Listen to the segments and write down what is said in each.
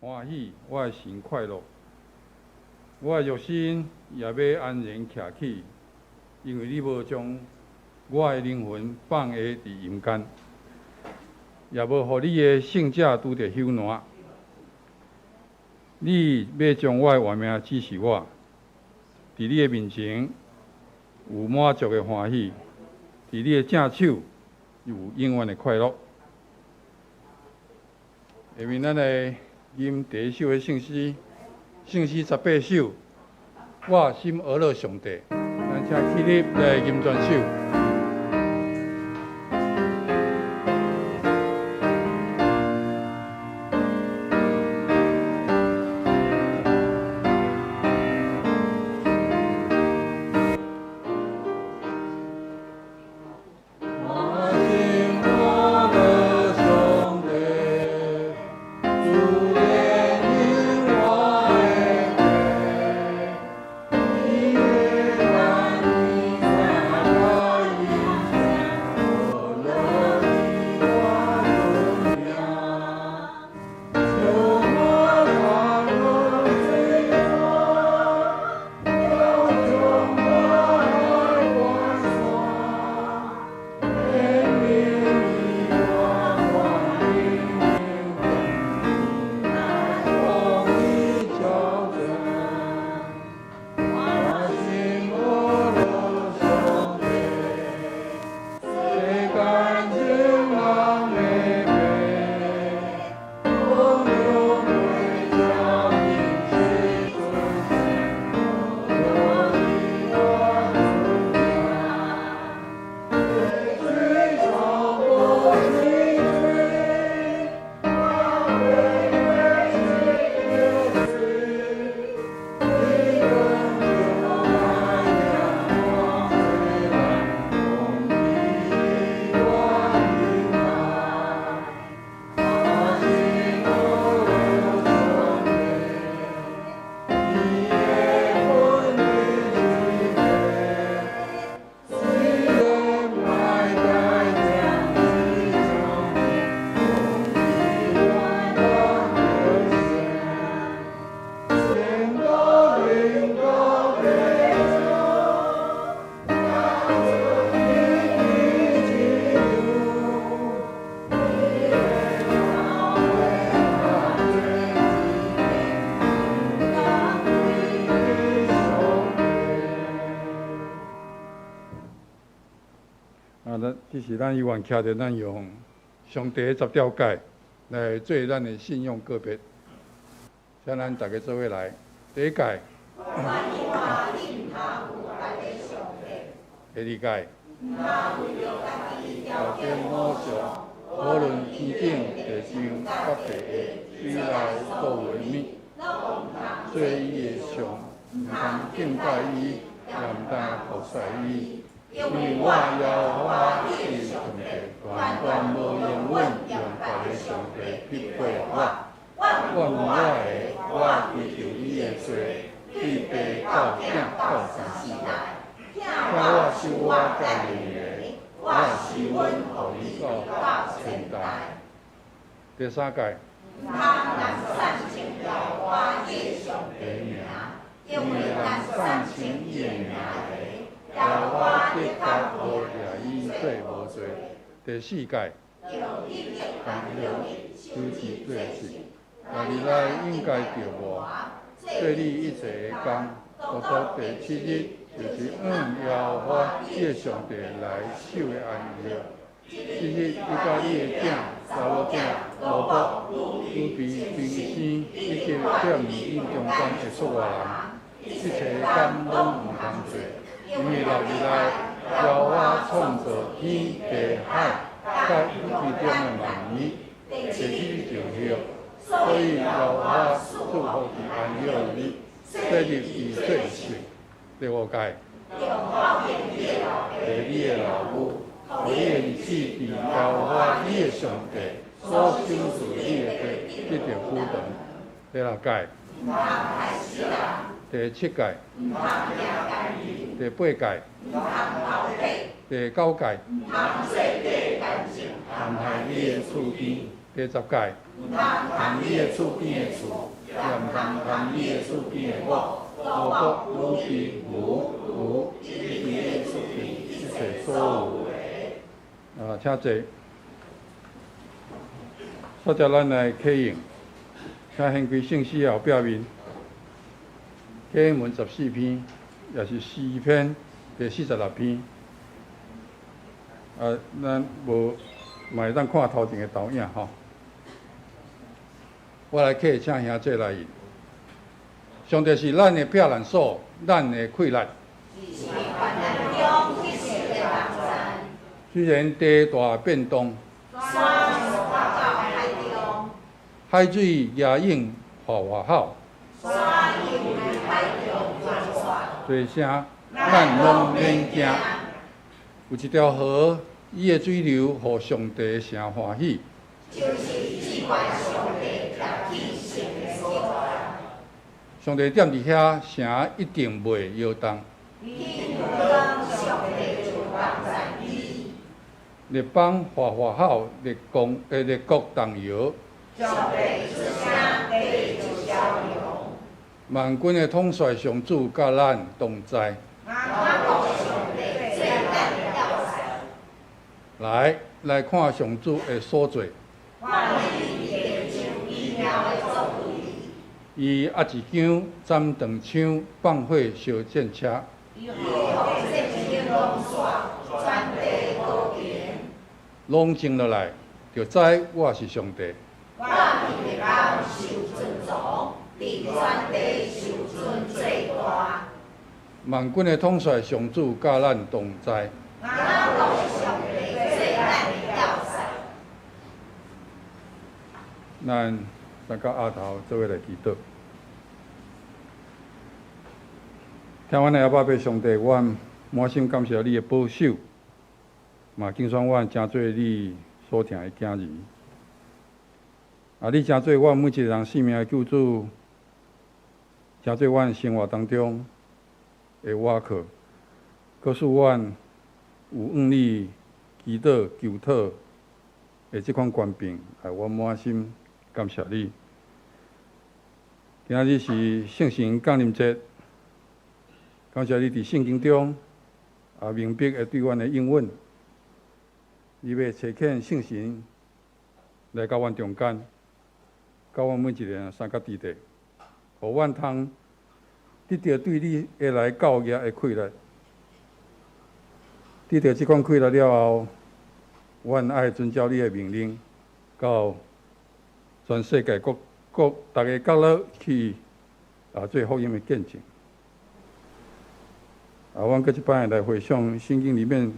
欢喜，我的心快乐。我的肉身也要安然徛起，因为你无将我的灵魂放下伫阴间，也无互你的圣者拄着朽烂。你要将我的活命指示我，伫你的面前有满足的欢喜，伫你的正手有永远的快乐。下面咱来吟第一首的圣诗，圣诗18首。我心俄勒上帝，咱请起立来吟全首。这是咱永远徛着咱用上帝10条诫来做咱的信用个别。请咱大家做伙来。第一诫，第二诫，条件某上，无论天顶、地上、北地下，水内各为物，做伊的像，毋通敬拜伊，也毋当服侍伊。因为我耶和华是上帝，断断无用阮用别个上帝逼迫我。我用我的，我追求伊的罪，对爸到囝到3、4代，听我收我甲伊的，我是阮互伊到千代。第三诫，他人善情了我耶上帝名，因为人善情伊的名的。要我得到无掠伊做无罪。第4诫，讲了守志做事，但日内应该着我，做你一切的工，独独第7日，就是耶和华你的上帝来守的安息。这日你甲你的囝、查某囝、老婆、女婢、兵生，以及踮伊中间的所有人，一切的工拢毋通做。因为6日内，耶和华创造天地海，甲其中的万物，第7日就休，所以耶和华祝福伫安息日，这日以做圣。第5诫，对你的老母，互你的儿子伫耶和华你的上帝所赏赐你的地，必定ful长。第6诫，第7诫，第8诫，第9诫，残害你的厝边，第10届。毋通含你的厝边的厝，也毋通含你的厝边的我。我国汝之无，一切出去，一切所有的。请坐。接着咱来启用，请掀开圣诗后壁面，启文14篇，也是诗篇第46篇。咱无嘛会当看头前的投影吼。我来启，请兄做来引。上帝是咱的避难所，咱的溃烂。虽然地大变动，海水野涌哗吼，最声咱拢免惊。有一条河，伊的水流，互上帝诚欢喜。上帝踮伫遐，城一定袂摇动。列邦哗吼，列国动摇。万军的统帅上主甲咱同在。来看上主的所做。伊压一枪，斩断枪，放火烧战车。拢静落来，就知我是上帝。我民的人受尊崇，伫全地受尊最大。万军的统帅上主甲咱同在。咱三到下头做伙来祈祷。听阮的阿爸爸上帝，阮满心感谢你的保守，嘛敬选阮真做你所疼的囝儿。你真做阮每一个人性命的救主，真做阮生活当中的倚靠，告诉阮有向你祈祷求讨的这款权柄，阮满心感谢你。今日是圣神降临节，感谢你伫圣经中明白的对阮的应允，你要差遣圣神来到阮中间，到阮每一个人三角地带，互阮通得到对你的来教业的快乐。得到这款快乐了后，阮爱遵照你的命令，到全世界各大家角落去做福音的见证。阮搁一摆来回想圣经里面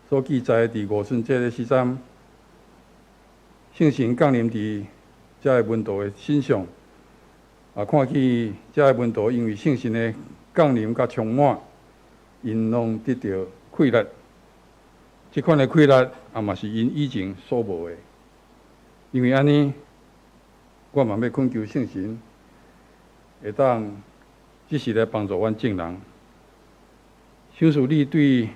所记载伫五旬节的时阵，圣神降临伫遮个门徒的身上，看起遮个门徒因为圣神的降临甲充满，因拢得到快乐。这款的快乐嘛是因以前所无的。因为安尼，我嘛要恳求圣神，会当即时来帮助阮众人，享受你对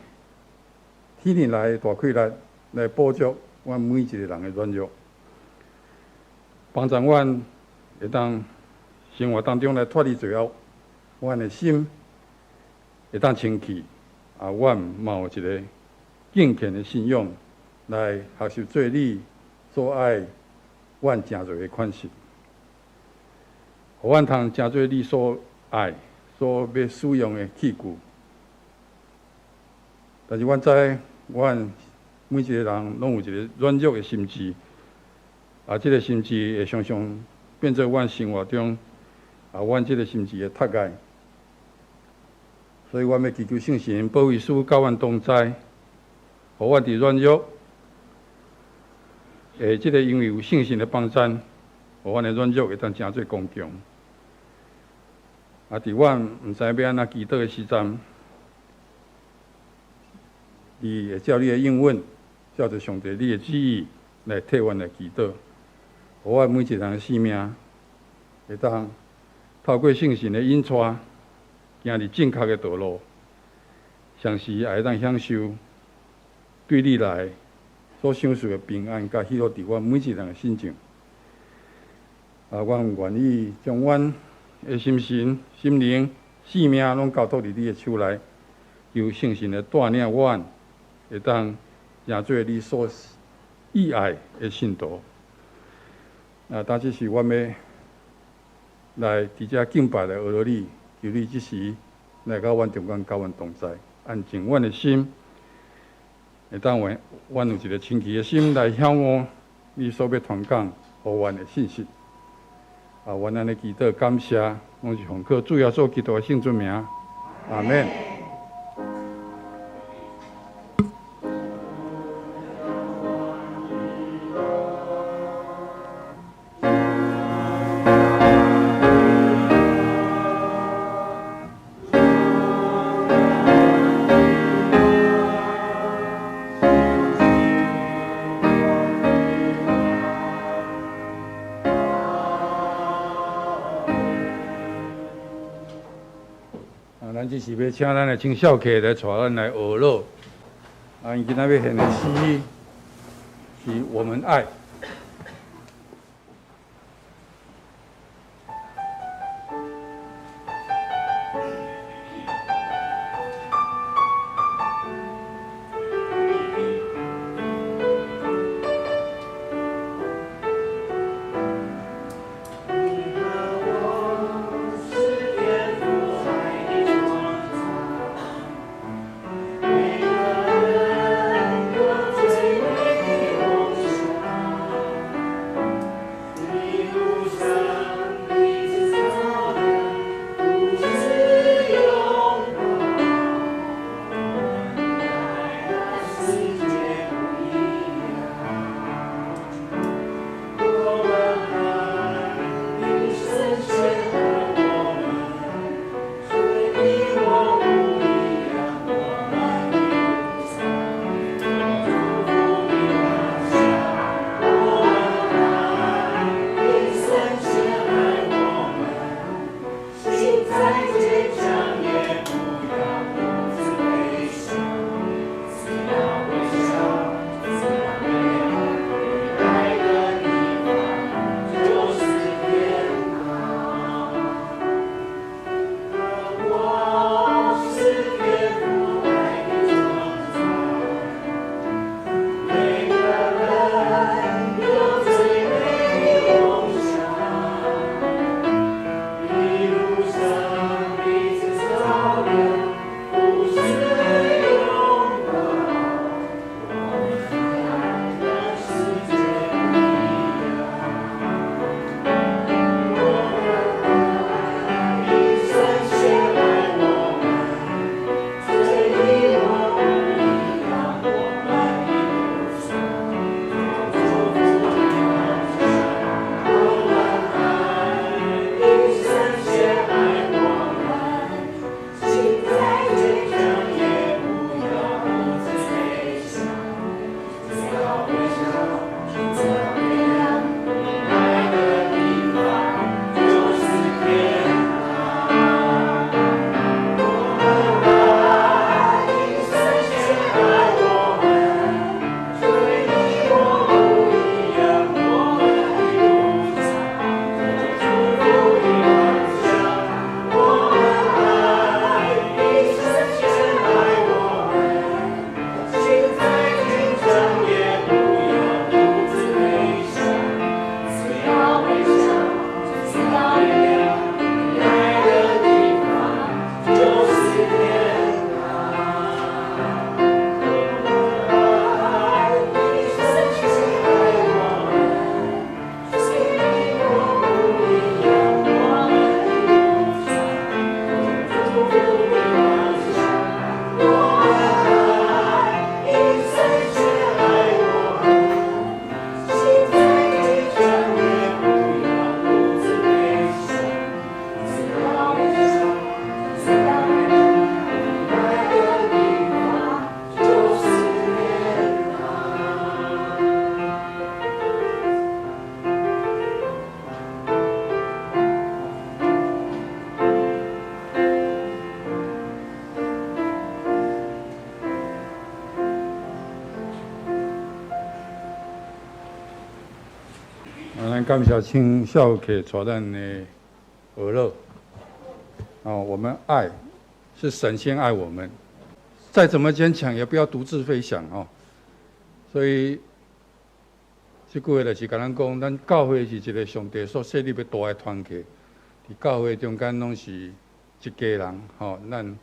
天而来的大快乐，来补足阮每一个人的软弱，帮助阮会当生活当中来脱离罪恶，阮的心会当清气，阮嘛有一个敬虔的信仰，来学习做你所爱阮诚侪的款式，互阮通诚做你所爱、所要使用的器具。但是阮知，阮每一个人拢有一个软弱的心智，这个心智会常常变做阮生活中阮这个心智的窒碍。所以，阮要祈求圣神保卫师甲阮同在，互阮伫软弱。这个因为有圣神的帮衬，互阮的软弱会当诚做刚强。伫阮毋知要安怎祈祷的时阵，你会照你的应允，照着上帝你的旨意来替阮来祈祷，互阮每一个人的生命会当透过圣神的引带，行入正确的道路，同时也会当享受对你来所享受的平安甲喜乐，伫阮每一人的心情。阮愿意将阮的心神、心灵、性命拢交托伫你的手内，由圣神的带领，阮会当成做你所喜爱的信徒。但这是阮要来伫遮敬拜来学你，求你即时来到阮中间，甲阮同在，安静阮的心，会当阮有一个清奇的心来仰望你所要传讲予阮的信息。阮安尼祈祷感谢，拢是奉靠主耶稣基督的圣尊名，阿免。咱这是要请咱的青少客来带咱来学乐。因今仔要献的诗是我们爱。咱感谢请小客带咱的娱乐。我们爱是神仙爱我们，再怎么坚强也不要独自飞翔哦。所以，这句话就是甲咱讲，咱教会是一个上帝所设立要大的团体，伫教会中间拢是一家人吼，咱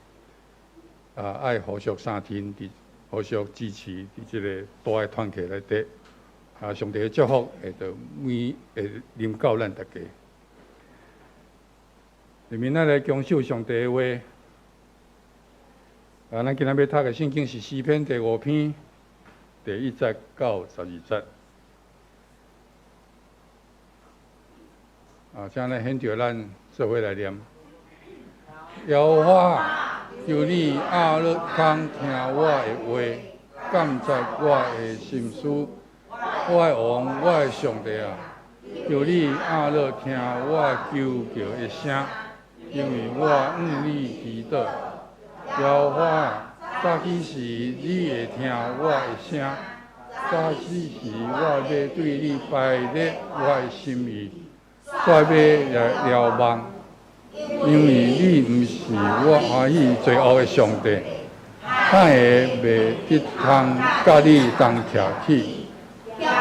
爱互相相挺，互相支持，伫这个大的团体内底。上帝的祝福会临到咱大家。下面咱来恭守上帝的话。咱今仔要读的圣经是诗篇第5篇第1节到12节。请咱现着咱做伙来念。耶和华，求你阿勒空听我的话，感察我的心思。我的王，我的上帝啊，求你阿勒听我求叫的声，因为我你祈祷。耶和华，早起时你会听我的声，早起时我要对你摆列我的心意，煞要瞭望，因为你毋是我欢喜最后的上帝，歹个袂得通甲你同徛起。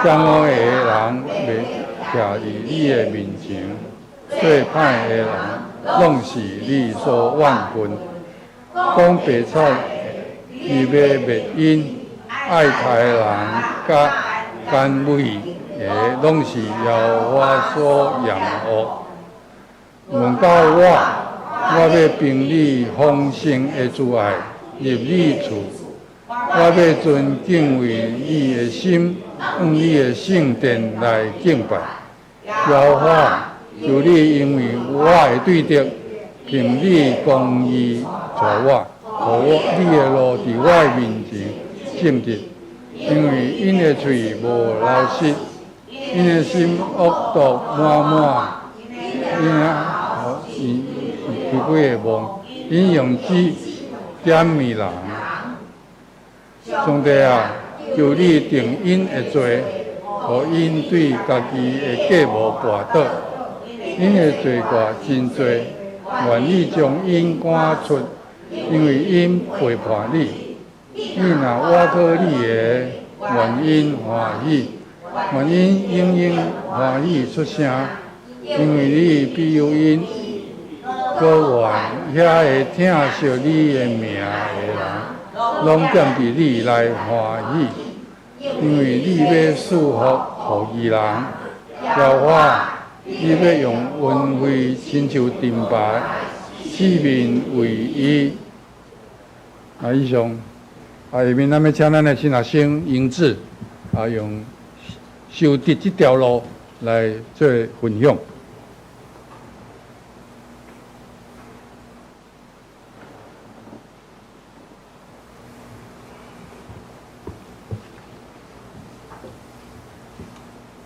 将我的人袂徛伫你的面前，做歹的人拢是你所怨恨。讲白菜，你要灭因，爱财的人甲奸伪的拢是由我所养恶。轮到我要凭你丰盛的慈爱入你厝。我要尊敬为你的心，往你的圣殿来敬拜。耶和华，求你因为我的对敌，凭你公义助我，予你的路伫我的面前正直。因为因的嘴无老实，因的心恶毒满满，因开几个梦，因用指点迷人。上帝啊，求你定因的罪，互因对家己的假冒跋倒。因的罪过真多，愿你将因赶出，因为因背叛你。你若挖讨你的，愿因欢喜，愿因应应欢喜出声，因为你必有因。可愿遐会听惜你的名的人。拢踮伫你来欢喜，因为你要赐福予义人。耶和华，你要用恩惠亲像灯牌，四面为伊。以上下面咱要请咱的新学生英智用修德这条路来做分享。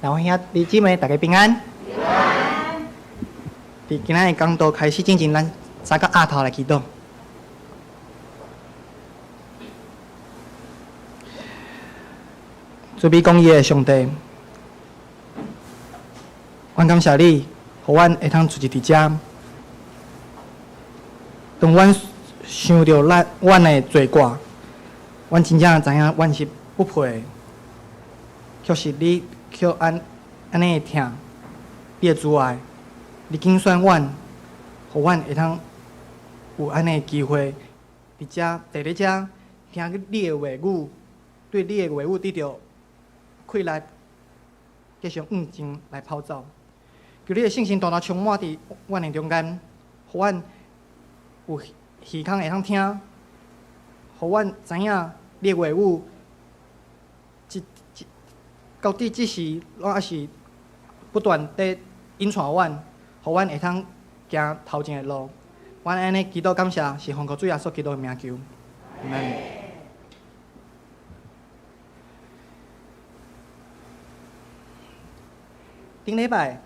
老兄弟姊妹，大家平安。平安。伫今仔日讲道开始之前，咱三个阿头来祈祷。主比公义的上帝，阮感谢你，互阮会通出入伫遮。当阮想到阮的罪过，阮真正知影阮是不配的，却是你。叫安尼会听，你的阻碍，你拣选阮，互阮会通有安尼机会，伫遮坐咧遮听你的话语，对你的话语得到快乐，继续向前来跑走。求你的信心大大充满伫阮的中间，互阮有耳孔会通听，互阮知影你的话语。到底只是，我也是不断地引带阮，互阮会通行头前的路。阮安尼祈祷感谢，是奉靠主耶稣基督的名求。阿门。顶礼拜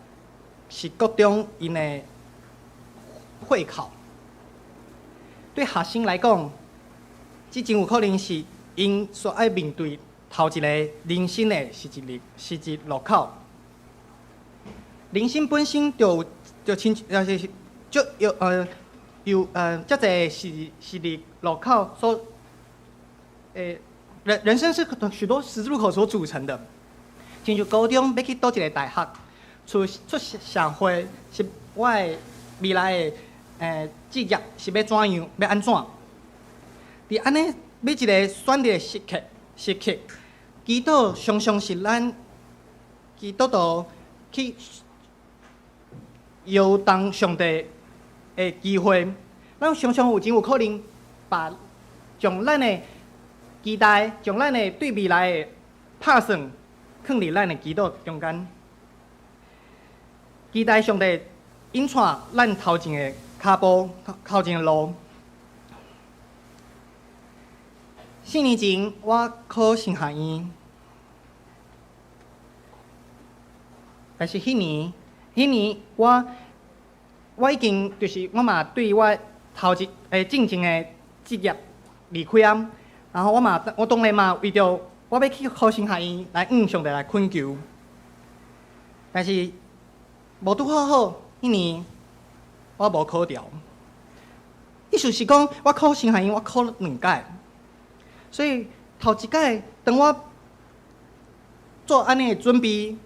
是国中因的会考，对学生来讲，这真有可能是因所爱面对。头一个人生的是一路口，人生本身就亲是就这个是伫路口所人生是许多十字路口所组成的。亲像高中要去倒一个大学，出社会是我的未来的职业是要怎样，要安怎？伫安尼每一个选择的时刻，祈祷常常是咱基督徒去摇动上帝的机会。咱常常有可能把将咱的期待、将咱的对未来的打算，放伫咱的祈祷中间，期待上帝引带咱头前的脚步、头前的路。4年前，我考神学院，但是迄年我已经就是我嘛对我正经的职业离开啊，然后我当然嘛为着我要去考神学院来上帝来恳求，但是无拄好，迄年我无考着。意思是讲，我考神学院我考2届。所以头一届，当我做安尼的准备，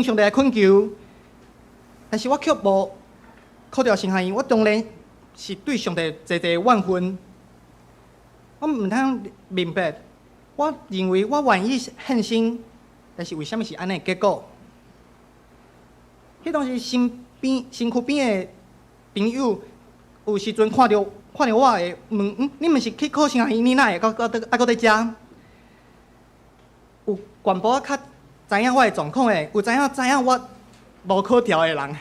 上帝来恳求，但是我却无考到神学院，我当然是对上帝侪怨恨。我毋通明白，我认为我愿意献身，但是为什么是安尼的结果？迄当时身躯边的朋友，有时阵看到我会问，你毋是去考神学院，你哪会搁在遮？有全部较知影我的状况的，有知影我无考调的人，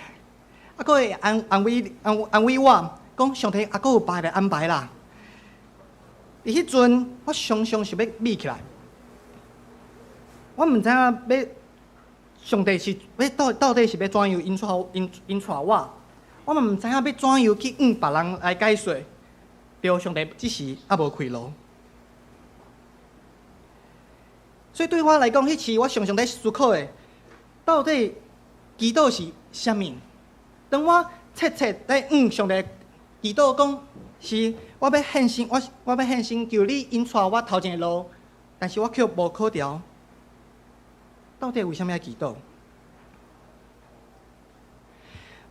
搁会安慰我，讲上帝搁有别个安排啦。伫迄阵，我常常想要眯起来，我毋知影要上帝是要到底是要怎样引带我，我嘛毋知影要怎样去别人来解说。对上帝只是还无开路，所以对我来讲，迄次我常常在思考的，到底祈祷是啥物？当我切在上帝祈祷讲是我要献身，我要献身求你引带我头前的路，但是我却无考调，到底为什么要祈祷？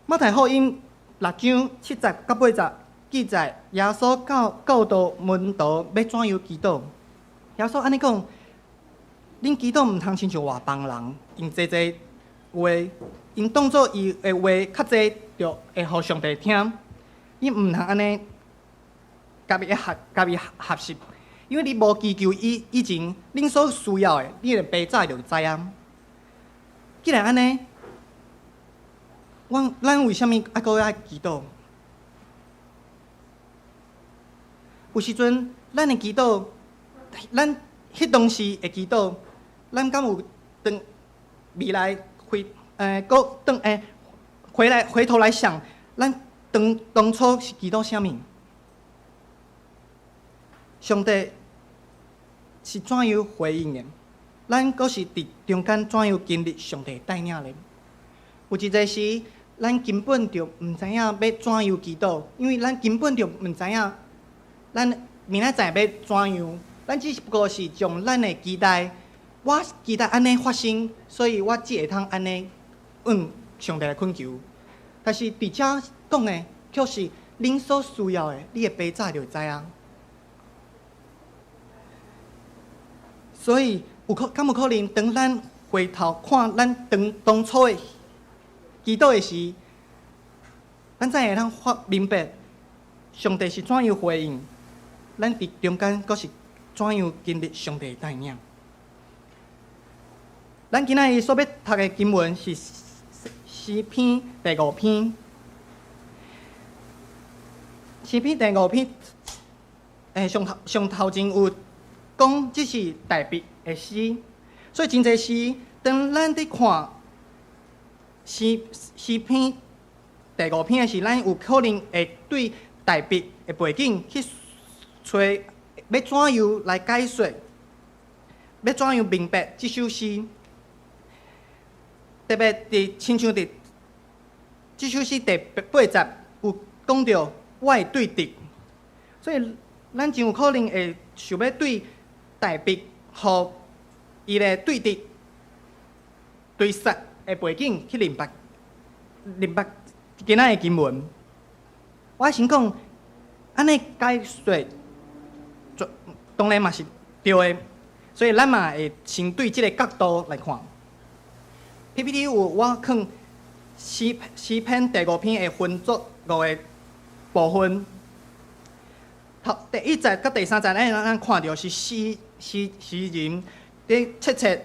马太福音6章70到80。记载耶稣教导门徒要怎样祈祷。耶稣安尼讲：恁祈祷毋通亲像外邦人，用济话，因当作伊的话较济，就会互上帝听。你毋通安尼，家己合适，因为你无祈求以前，恁所需要的，你的爸早就知影。既然安尼，咱为什么搁要祈祷？有时阵，咱的祈祷，咱迄当时的祈祷，咱敢有当未来回头来想，咱当初是祈祷啥物？上帝是怎样回应的？咱阁是伫中间怎样经历上帝带领的？有一个时，咱根本就毋知影要怎样祈祷，因为咱根本就毋知影。咱明仔载要怎样？咱只不过是将咱的期待，我期待安尼发生，所以我只会通安尼上帝来恳求。但是伫遮讲的，却是恁所需要的，你的爸早就知影。所以敢有可能，当咱回头看咱当初的祈祷的时，咱才会通明白上帝是怎样回应。咱伫中间，阁是怎样经历上帝带领？咱今仔日所要读的经文是诗篇第5篇。诗篇第5篇，上头前有讲，这是大卫的诗，所以真侪诗，当咱伫看诗篇第5篇的时，咱有可能会对大卫的背景去。找要怎样来解说，要怎样明白这首诗？特别亲像伫这首诗第8集有讲到我的对敌，所以咱真有可能会想要对大壁和伊的对敌、对杀的背景去明白今仔的经文。我先讲，安尼解说，当然嘛是对的，所以咱嘛会先对即个角度来看。PPT 有我放诗篇第5篇会分作5个部分。第1节到第3节，咱看到是诗人伫切切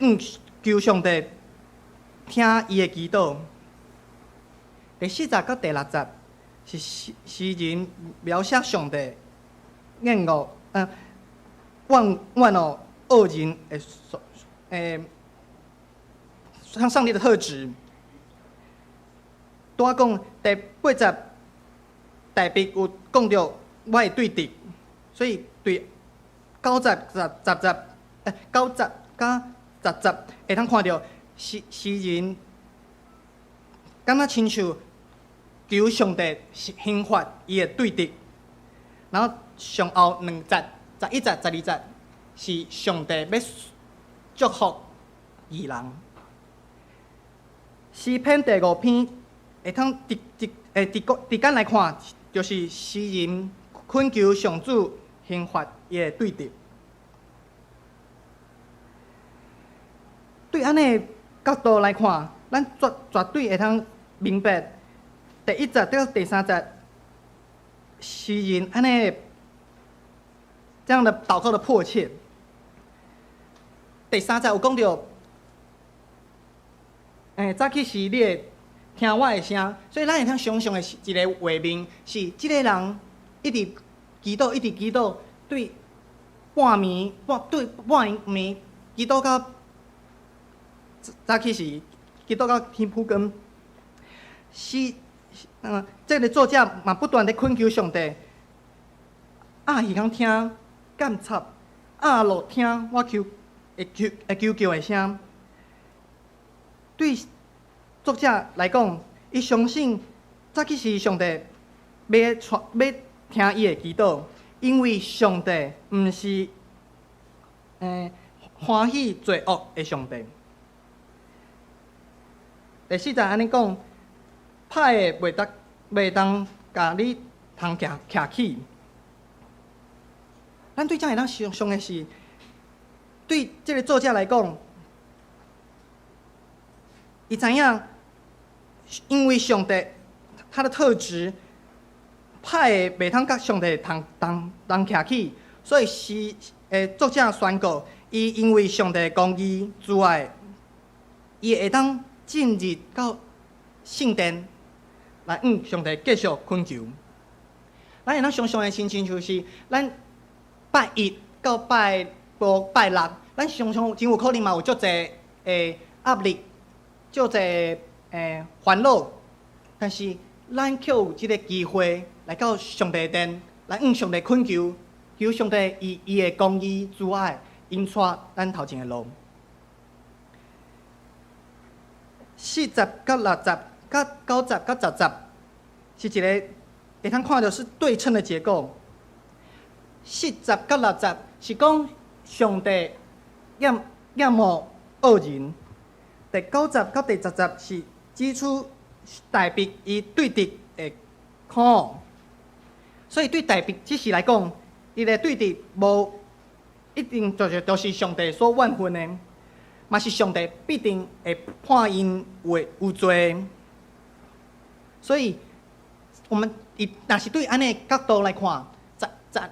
求上帝听伊的祈祷。第4节到第6节是诗人描写上帝厌恶万恶恶人向上帝的特质。拄仔讲第8节大壁有讲到我的对敌，所以对9节、10节9节甲10节会通看到诗人感觉亲像求上帝刑罚伊的对敌，然后上后2节、11节、12节是上帝要祝福义人。诗篇第5篇会通直简来看，就是诗人恳求上主刑罚伊的对敌。对安尼角度来看，咱绝对会通明白第1节到第3节诗人安尼这样的祷告的迫切。第3节有讲到，早起时你会听我的声，所以咱会通想象的一个画面是，即个人一直祈祷，一直祈祷，对半暝祈祷到早起时祈祷到天昏光。这个作者嘛不断地恳求上帝，耳通听监察，耳落听我求救的声。对作者来讲，伊相信早起时上帝要听伊的祈祷，因为上帝毋是欢喜罪恶的上帝。第4节安尼讲，歹的袂当甲你通徛起。咱对这会当想象的是，对这个作者来讲，伊知影，因为上帝他的特质，歹的袂通甲上帝同徛起，所以作者宣告，伊因为上帝公义慈爱，伊会当进入到圣殿来上帝继续恳求。咱会当想象的心情就是，咱拜1到拜6，咱常常真有可能嘛有足侪压力，足侪烦恼，但是咱却有即个机会来到上帝殿，来上帝恳求，求上帝以伊的公义慈爱引带咱头前的路。4节到6节、到9节到10节，是一个会通看到是对称的结构。4节到6节是讲上帝厌恶恶人，第9节到第10节是指出大壁伊对敌的苦。所以对大壁即时来讲，伊的对敌无一定就是上帝所怨恨的，嘛是上帝必定会判因有罪。所以，我们若是对安尼角度来看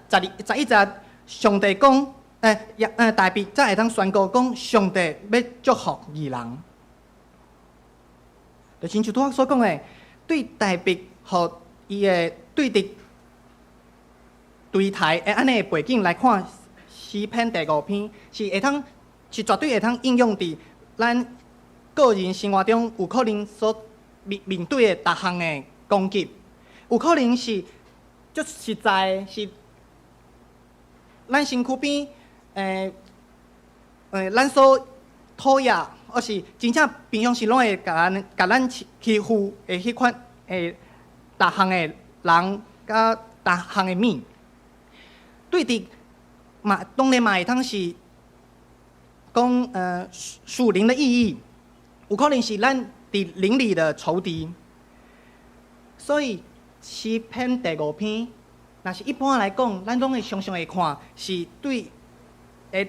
，11节上帝讲，大壁才会通宣告讲上帝要祝福义人。就亲像拄仔所讲的，对大壁和伊的对敌对台的安尼的背景来看，诗篇第5篇是绝对会通应用伫咱个人生活中有可能所面对的逐项的攻击，有可能是足实在的，是咱身躯边咱所讨厌，或是真正平常时拢会甲咱欺负的迄款诶，逐项的人甲逐项的物，对伫嘛，当然嘛会通是讲属灵的意义，有可能是咱伫灵里的仇敌。所以诗篇第5篇，若是一般来讲，咱拢会常常会看是对，会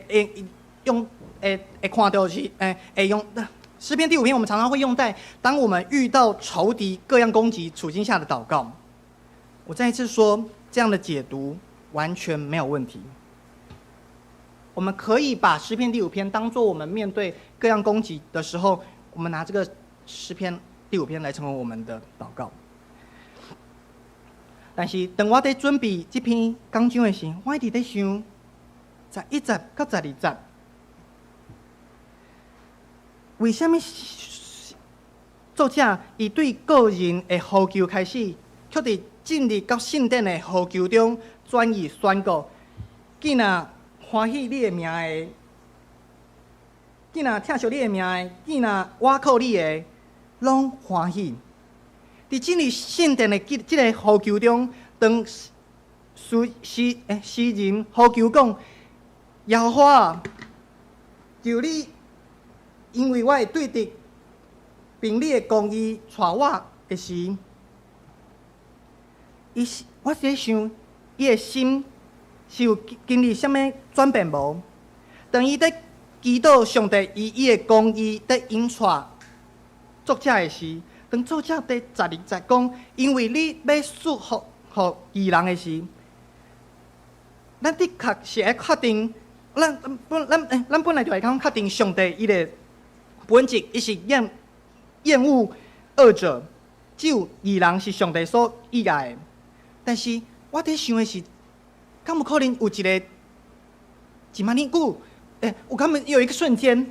看到是会用。诗篇第5篇，我们常常会用在当我们遇到仇敌各样攻击处境下的祷告。我再一次说，这样的解读完全没有问题。我们可以把诗篇第5篇当作我们面对各样攻击的时候，我们拿这个诗篇第5篇来成为我们的祷告。但是，当我在准备这篇讲章的时候，我一直在想，11节到12节。为什么作者以对个人的呼求开始，却伫进入到圣殿的呼求中转移宣告？既然欢喜你的名的，既然听受你的名的，既然倚靠你的，拢欢喜。伫进入圣殿的这个呼求中，当诗人呼求讲：耶和华啊，求你。因为我会对敌，凭你的公义带我的时，我是在想，伊的心是有经历什么转变无？当伊在祈祷上帝以伊的公义在引带作者的时，当作者在12节讲，因为你要束缚互异人的时，咱的确是会确定，咱本来就会确定上帝伊的。本质伊是厌恶恶者，只有义人是上帝所喜爱的。但是我在想的是，敢有可能有一万年久？有敢有一个瞬间，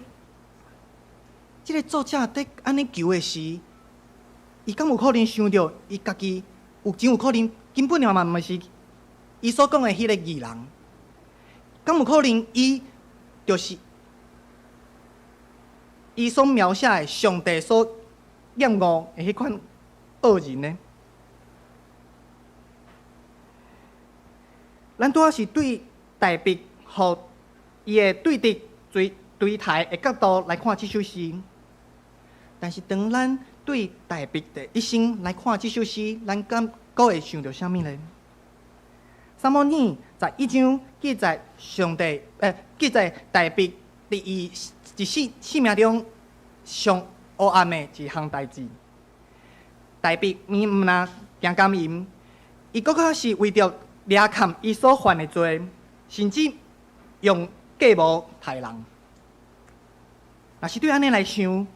这个作者在安尼求的时，伊敢有可能想到伊家己真有可能根本嘛毋是伊所讲的迄个义人？敢有可能伊就是伊所描写的上帝所厌恶的迄款恶人呢？咱拄仔是对大卫互伊的对敌对台的角度来看这首诗，但是当咱对大卫的一生来看这首诗，咱敢阁会想到啥物呢？撒母耳在1章记载记载大卫伫伊生命中上黑暗的一项代志。大卫毋若行甘淫，伊搁较是为着掠砍伊所犯的罪，甚至用计谋害人。若是对安尼来想，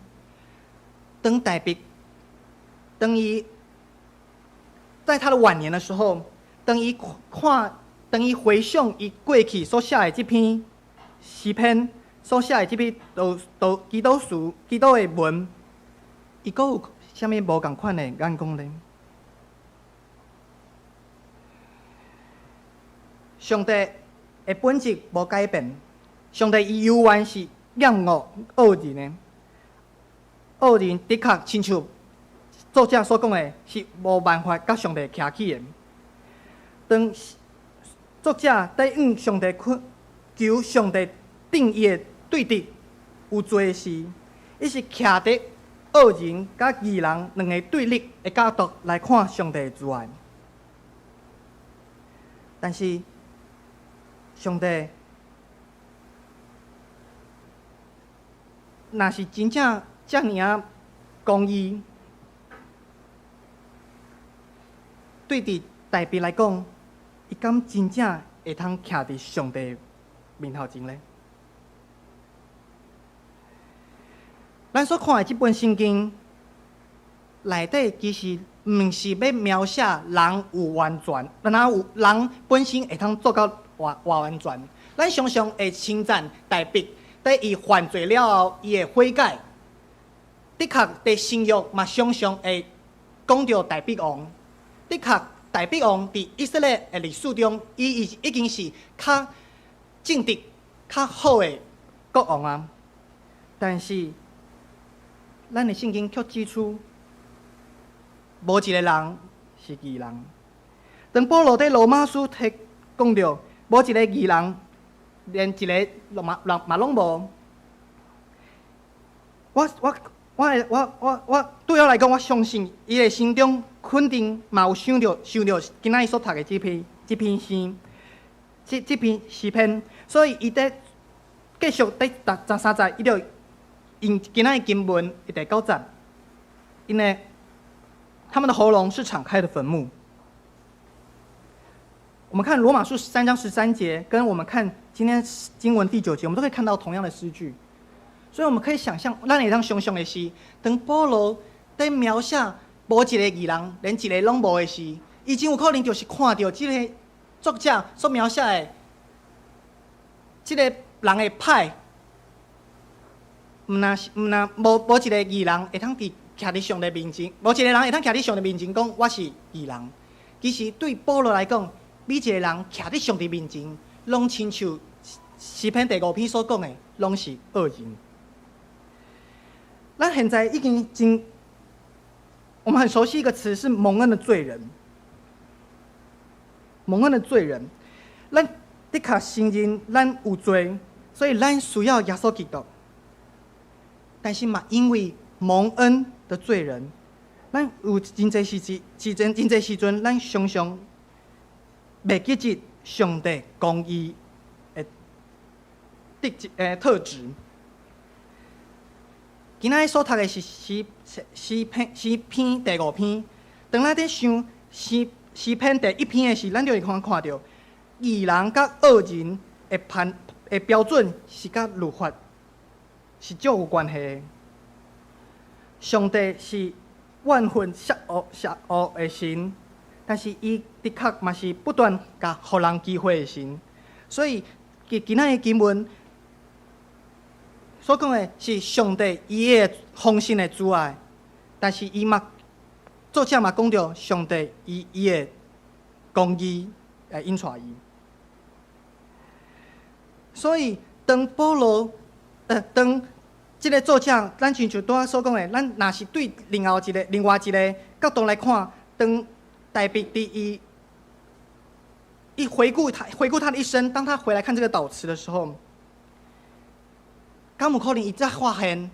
当大卫当伊在他的晚年的时候，当伊回想伊过去所写的这篇诗篇，所写的这篇祈祷的文，伊阁有啥物无共款的眼光呢？上帝的本质无改变，上帝伊永远是厌恶恶人的。恶人的确亲像作者所讲的，是无办法甲上帝徛起的。当作者在向上帝求上帝定义的对敌有罪时，伊是徛伫恶人甲义人两个对立的角度来看上帝的慈爱。但是上帝若是真正遮尔啊公义，对伫大卫来讲，伊敢真正会通徛伫上帝面头前呢？咱所看的这本圣经内底，其实毋是要描写人有完全，哪有人本身会通做到完全。咱常常会称赞大卫，在伊犯罪了后，伊的悔改。的确，伫新约嘛常常会讲到大卫王。的确，大卫王伫以色列的历史中，伊已经是较正直、较好的国王啊。但是，咱的圣经却指出，无一个人是义人。当保罗伫罗马书讲到，无一个义人，连一个嘛拢无。我对我来讲，我相信伊的心中肯定嘛有想到今仔日所读的这篇诗篇，所以伊伫继续伫第13节，伊就用今仔日经文第9节，因为他们的喉咙是敞开的坟墓。我们看罗马书13章13节，跟我们看今天经文第9节，我们都可以看到同样的诗句。所以我们可以想象，咱会当想象的是，当保罗在描写无一个义人，连一个拢无的时，伊真有可能就是看到这个作者所描写的这个人的歹，无一个义人会当徛伫上帝面前，无一个人会当徛伫上帝面前讲我是义人。其实对保罗来讲，每一个人徛伫上帝面前，拢亲像诗篇第5篇所讲的，拢是恶人。咱现在已经我们很熟悉一个词是蒙恩的罪人。蒙恩的罪人，咱的确承认咱有罪，所以咱需要耶稣基督。但是嘛，因为蒙恩的罪人，咱有真侪时阵，咱常常袂记得上帝公义的特质。今仔日所读的是诗篇第5篇。当咱伫想诗篇第1篇的时，咱就会看到义人甲恶人的标准是甲律法是足有关系的。上帝是万分赦恶的神，但是伊的确嘛是不断甲互人机会的神。所以今仔日经文所讲的是上帝伊的丰盛的主爱，但是作者嘛讲到上帝伊的公义来引带伊。所以当保罗当这个作者，咱亲像拄仔所讲的，咱若是对另外一个角度来看，当大卫伫伊回顾他的一生，当他回来看这个祷词的时候，敢有可能伊才发现，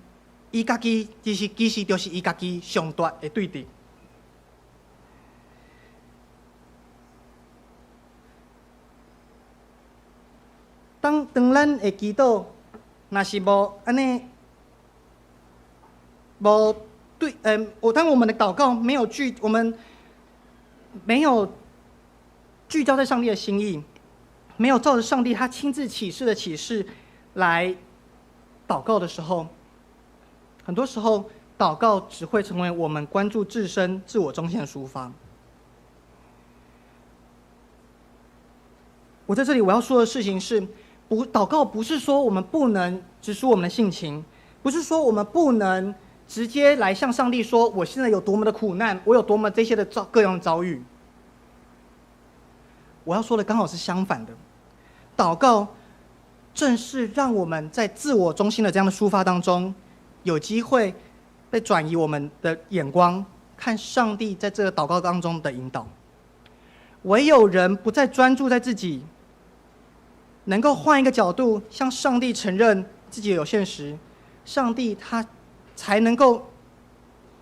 伊家己其实就是伊家己上大的对敌。当咱的祈祷，若是无安尼，无对，当我们的祷告我们没有聚焦在上帝的心意，没有照着上帝他亲自启示的启示来祷告的时候，很多时候祷告只会成为我们关注自身、自我中心的抒发。我在这里我要说的事情是，祷告不是说我们不能直抒我们的性情，不是说我们不能直接来向上帝说我现在有多么的苦难，我有多么这些的各样的遭遇。我要说的刚好是相反的，祷告正是让我们在自我中心的这样的抒发当中，有机会被转移我们的眼光，看上帝在这个祷告当中的引导。唯有人不再专注在自己，能够换一个角度向上帝承认自己的有限时，上帝他才能够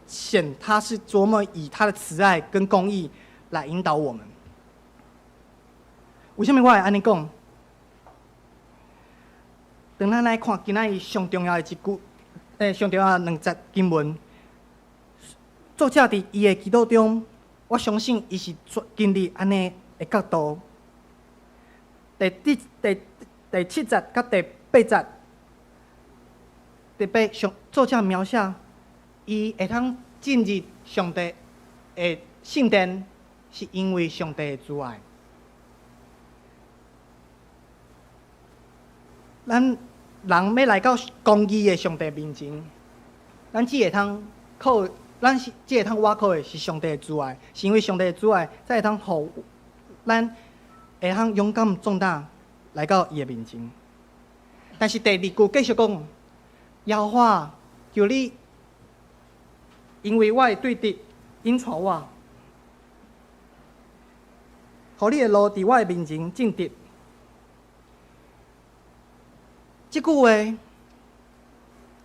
显他是多么以他的慈爱跟公义来引导我们。为什么我会安尼讲？当咱来看今仔日上重要的一句，上重要的2节经文，作者伫伊的祈祷中，我相信伊是经历安尼的角度。第7节甲第8节，特别作者描写伊会通进入上帝的圣殿，是因为上帝的主爱。咱人要来到公义的上帝面前，咱只会通挖靠的是上帝的主爱，是因为上帝的主爱才会通互咱会通勇敢壮大来到伊的面前。但是第2句继续讲，耶和华求你，因为我的对敌因带我，互你的路伫我的面前正直。即句话，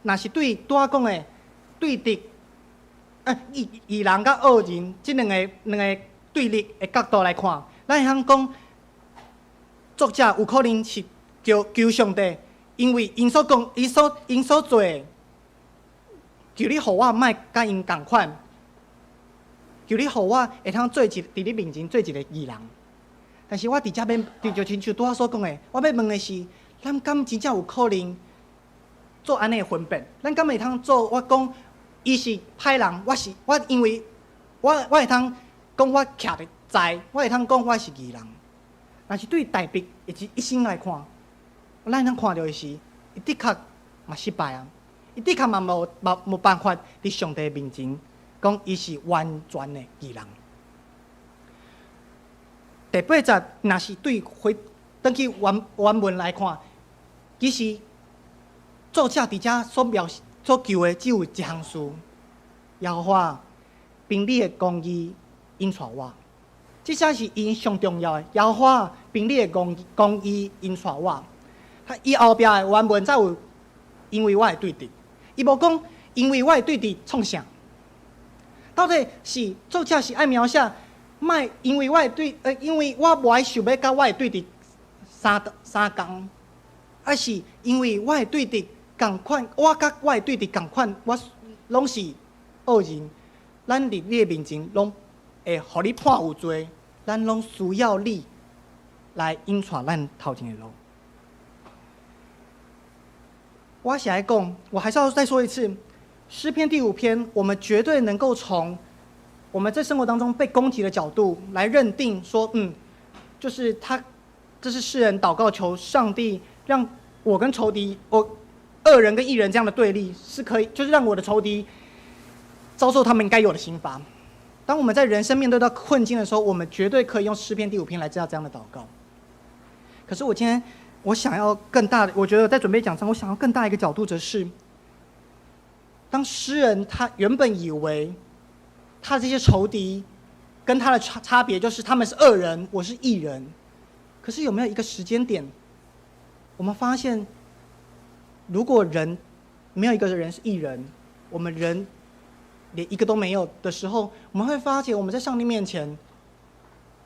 若是对我讲的对敌，义人甲恶人即两个对立的角度来看，咱会通讲，作者有可能是求上帝，因为因所讲、因所做的，求你互我莫甲因共款，求你互我会通做伫你面前做一个义人。但是我伫遮要，就亲像拄仔所讲的，我要问的是，咱敢真正有可能做安尼的分辨？咱敢会通做？我讲，伊是歹人，我因为我会通讲我徛伫在，我会通讲我是义人。但是对大笔一生来看，咱通看到的是，伊的确嘛失败啊，伊的确嘛无办法伫上帝面前讲伊是完全的义人。第8节若是对转去原文来看，其实作者伫遮所求的只有一项事：耶和华凭你的公义引带我。这才是因上重要的。耶和华凭你的公义引带我。伊后壁的原文才有因为我的对敌，伊无讲因为我的对敌创啥。到底是作者是爱描写，莫因为我无爱想要甲我的对敌相共，还是因为我的对敌共款，我甲我的对敌共款，我拢是恶人，咱伫你的面前拢会互你判有罪。咱拢需要你来引带咱头前的路。我是来讲，我还是要再说一次，诗篇第5篇，我们绝对能够从我们在生活当中被攻击的角度来认定说，就是这是诗人祷告求上帝让我跟仇敌，恶人跟义人这样的对立是可以，就是让我的仇敌遭受他们该有的刑罚。当我们在人生面对到困境的时候，我们绝对可以用诗篇第5篇来知道这样的祷告。可是我今天我想要更大的，我觉得在准备讲章，我想要更大一个角度，则是当诗人他原本以为他的这些仇敌跟他的差别就是他们是恶人，我是义人。可是有没有一个时间点，我们发现，如果没有一个人是义人，我们人连一个都没有的时候，我们会发现我们在上帝面前，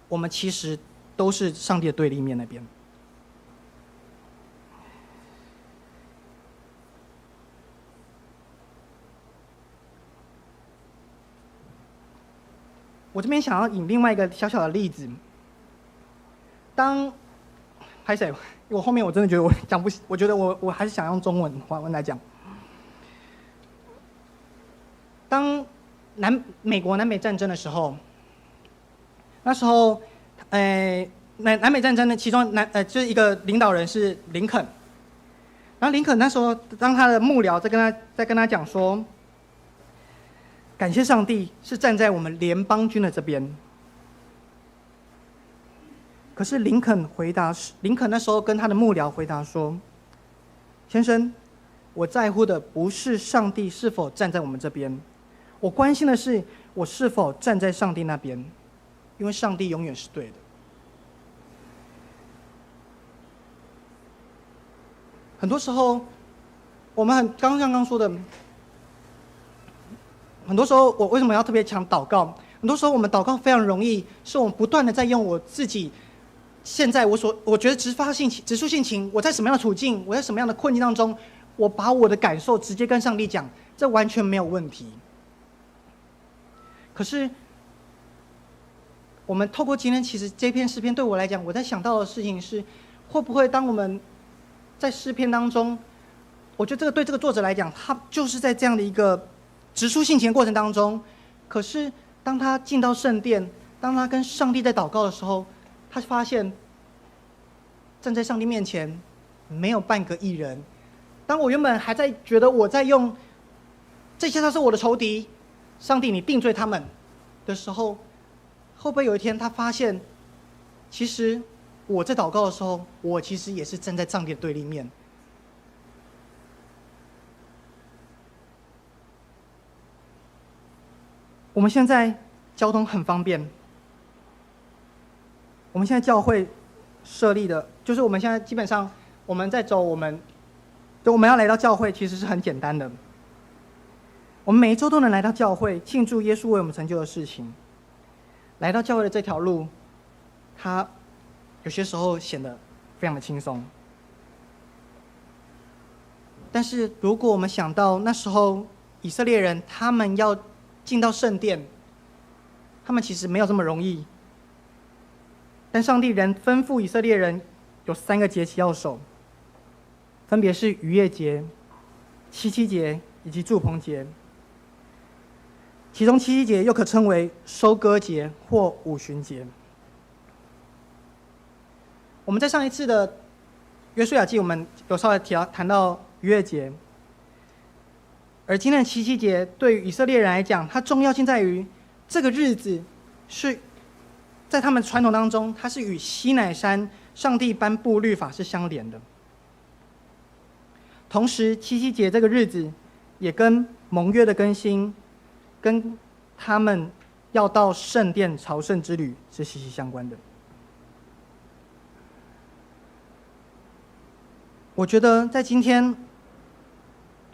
我们其实都是上帝的对立面那边。我这边想要引另外一个小小的例子。拍谁？我后面我真的觉得我讲不，我觉得我还是想用中文来讲。当美国南北战争的时候，那时候，南北战争的其中就是一个领导人是林肯，然后林肯那时候当他的幕僚在跟他讲说，感谢上帝是站在我们联邦军的这边。可是林肯那时候跟他的幕僚回答说，先生，我在乎的不是上帝是否站在我们这边。我关心的是我是否站在上帝那边，因为上帝永远是对的。很多时候，我们刚说的，很多时候我为什么要特别强祷告？很多时候我们祷告非常容易，是我们不断的在用我自己现在我觉得直抒性情，我在什么样的处境，我在什么样的困境当中，我把我的感受直接跟上帝讲，这完全没有问题。可是，我们透过今天其实这篇诗篇对我来讲，我在想到的事情是，会不会当我们在诗篇当中，我觉得对这个作者来讲，他就是在这样的一个直抒性情的过程当中，可是当他进到圣殿，当他跟上帝在祷告的时候，他发现站在上帝面前没有半个义人。当我原本还在觉得我在用这些他是我的仇敌，上帝你定罪他们的时候，会不会有一天他发现，其实我在祷告的时候，我其实也是站在上帝的对立面。我们现在交通很方便。我们现在教会设立的，就是我们现在基本上我们在走我们要来到教会，其实是很简单的。我们每一周都能来到教会，庆祝耶稣为我们成就的事情。来到教会的这条路，它有些时候显得非常的轻松。但是如果我们想到那时候以色列人他们要进到圣殿，他们其实没有这么容易。但上帝仍吩咐以色列人有3个节期要守，分别是逾越节、七七节以及住棚节。其中七七节又可称为收割节或五旬节。我们在上一次的约书亚记，我们有稍微谈到逾越节，而今天的七七节对于以色列人来讲，它重要性在于这个日子是在他们传统当中，它是与西乃山上帝颁布律法是相连的。同时，七七节这个日子也跟盟约的更新，跟他们要到圣殿朝圣之旅是息息相关的。我觉得在今天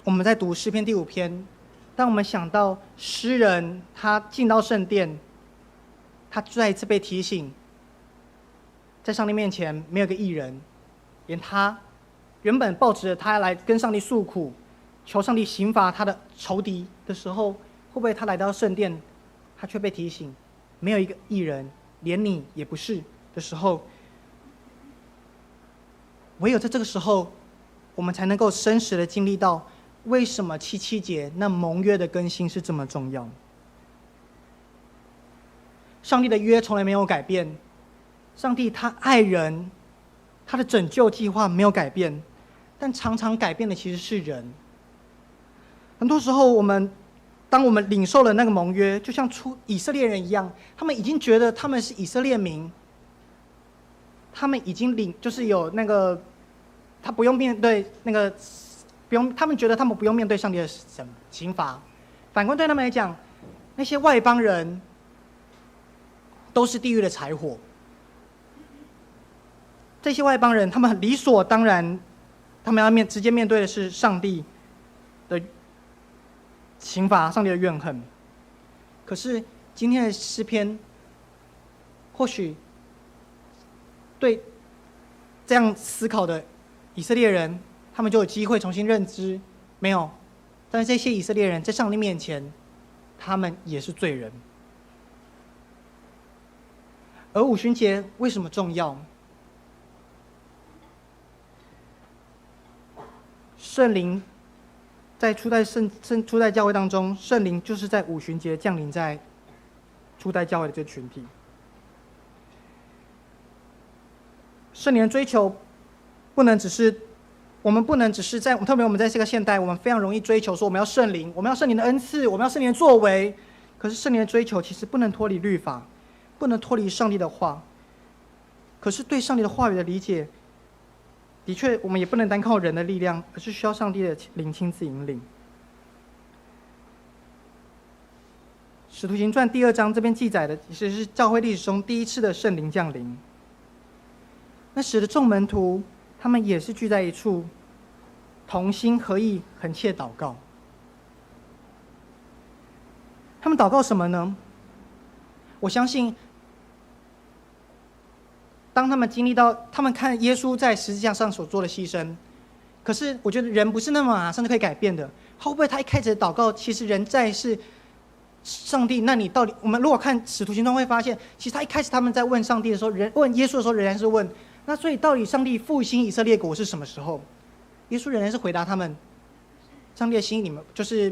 我们在读诗篇第5篇，当我们想到诗人他进到圣殿，他再一次被提醒，在上帝面前没有个义人，连他原本抱着他来跟上帝诉苦，求上帝刑罚他的仇敌的时候，会不会他来到圣殿，他却被提醒没有一个义人，连你也不是的时候，唯有在这个时候，我们才能够真实的经历到为什么七七节那盟约的更新是这么重要。上帝的约从来没有改变，上帝他爱人，他的拯救计划没有改变，但常常改变的其实是人。很多时候当我们领受了那个盟约，就像以色列人一样，他们已经觉得他们是以色列民，他们已经就是有那个，他不用面对那个，他们觉得他们不用面对上帝的刑罚。反观对他们来讲，那些外邦人都是地狱的柴火。这些外邦人，他们很理所当然，他们要直接面对的是上帝的刑罚，上帝的怨恨。可是今天的诗篇，或许对这样思考的以色列人，他们就有机会重新认知，没有，但是这些以色列人在上帝面前，他们也是罪人。而五旬节为什么重要？圣灵在初代教会当中，圣灵就是在五旬节降临在初代教会的这个群体。圣灵的追求不能只是，我们不能只是特别我们在这个现代，我们非常容易追求说我们要圣灵，我们要圣灵的恩赐，我们要圣灵的作为。可是圣灵的追求其实不能脱离律法，不能脱离上帝的话。可是对上帝的话语的理解，的确我们也不能单靠人的力量，而是需要上帝的灵亲自引领。使徒行传第2章这边记载的，其实是教会历史中第一次的圣灵降临。那使得众门徒他们也是聚在一处，同心合意，恳切祷告。他们祷告什么呢？我相信，当他们经历到，他们看耶稣在十字架上所做的牺牲，可是我觉得人不是那么马上就可以改变的。会不会他一开始的祷告，其实人在是上帝？那你到底，我们如果看使徒行传会发现，其实他一开始他们在问上帝的时候，问耶稣的时候，仍然是问。那所以到底上帝复兴以色列国是什么时候？耶稣仍然是回答他们，上帝的心你们就是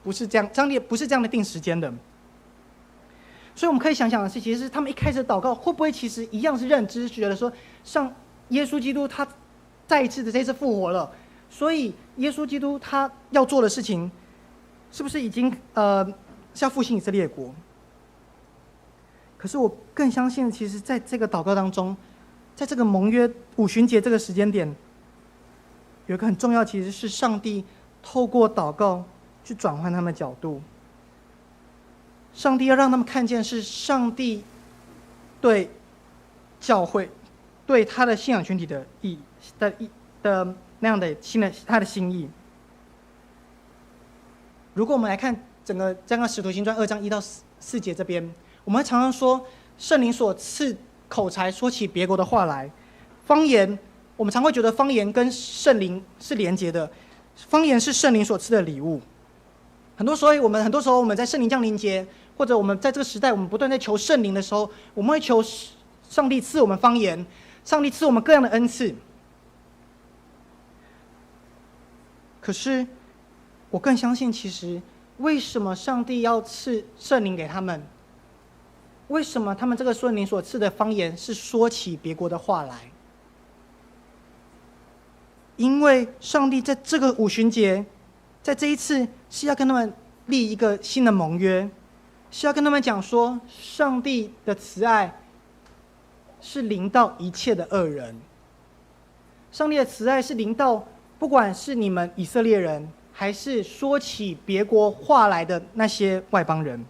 不是这样，上帝不是这样的定时间的。所以我们可以想想的是，其实他们一开始祷告，会不会其实一样是认知，觉得说耶稣基督他再一次的这次复活了，所以耶稣基督他要做的事情，是不是已经是要复兴以色列国？可是我更相信，其实在这个祷告当中，在这个盟约五旬节这个时间点，有一个很重要，其实是上帝透过祷告去转换他们的角度。上帝要让他们看见是上帝对教会、对他的信仰群体的那样的他的心意。如果我们来看整个《使徒行传》2章1到4节这边，我们会常常说圣灵所赐口才，说起别国的话来。方言，我们常会觉得方言跟圣灵是连结的，方言是圣灵所赐的礼物。很多时候我们在圣灵降临节，或者我们在这个时代，我们不断在求圣灵的时候，我们会求上帝赐我们方言，上帝赐我们各样的恩赐。可是我更相信，其实为什么上帝要赐圣灵给他们？为什么他们这个圣灵所赐的方言是说起别国的话来？因为上帝在这个五旬节，在这一次是要跟他们立一个新的盟约，是要跟他们讲说，上帝的慈爱是临到一切的恶人。上帝的慈爱是临到，不管是你们以色列人，还是说起别国话来的那些外邦人。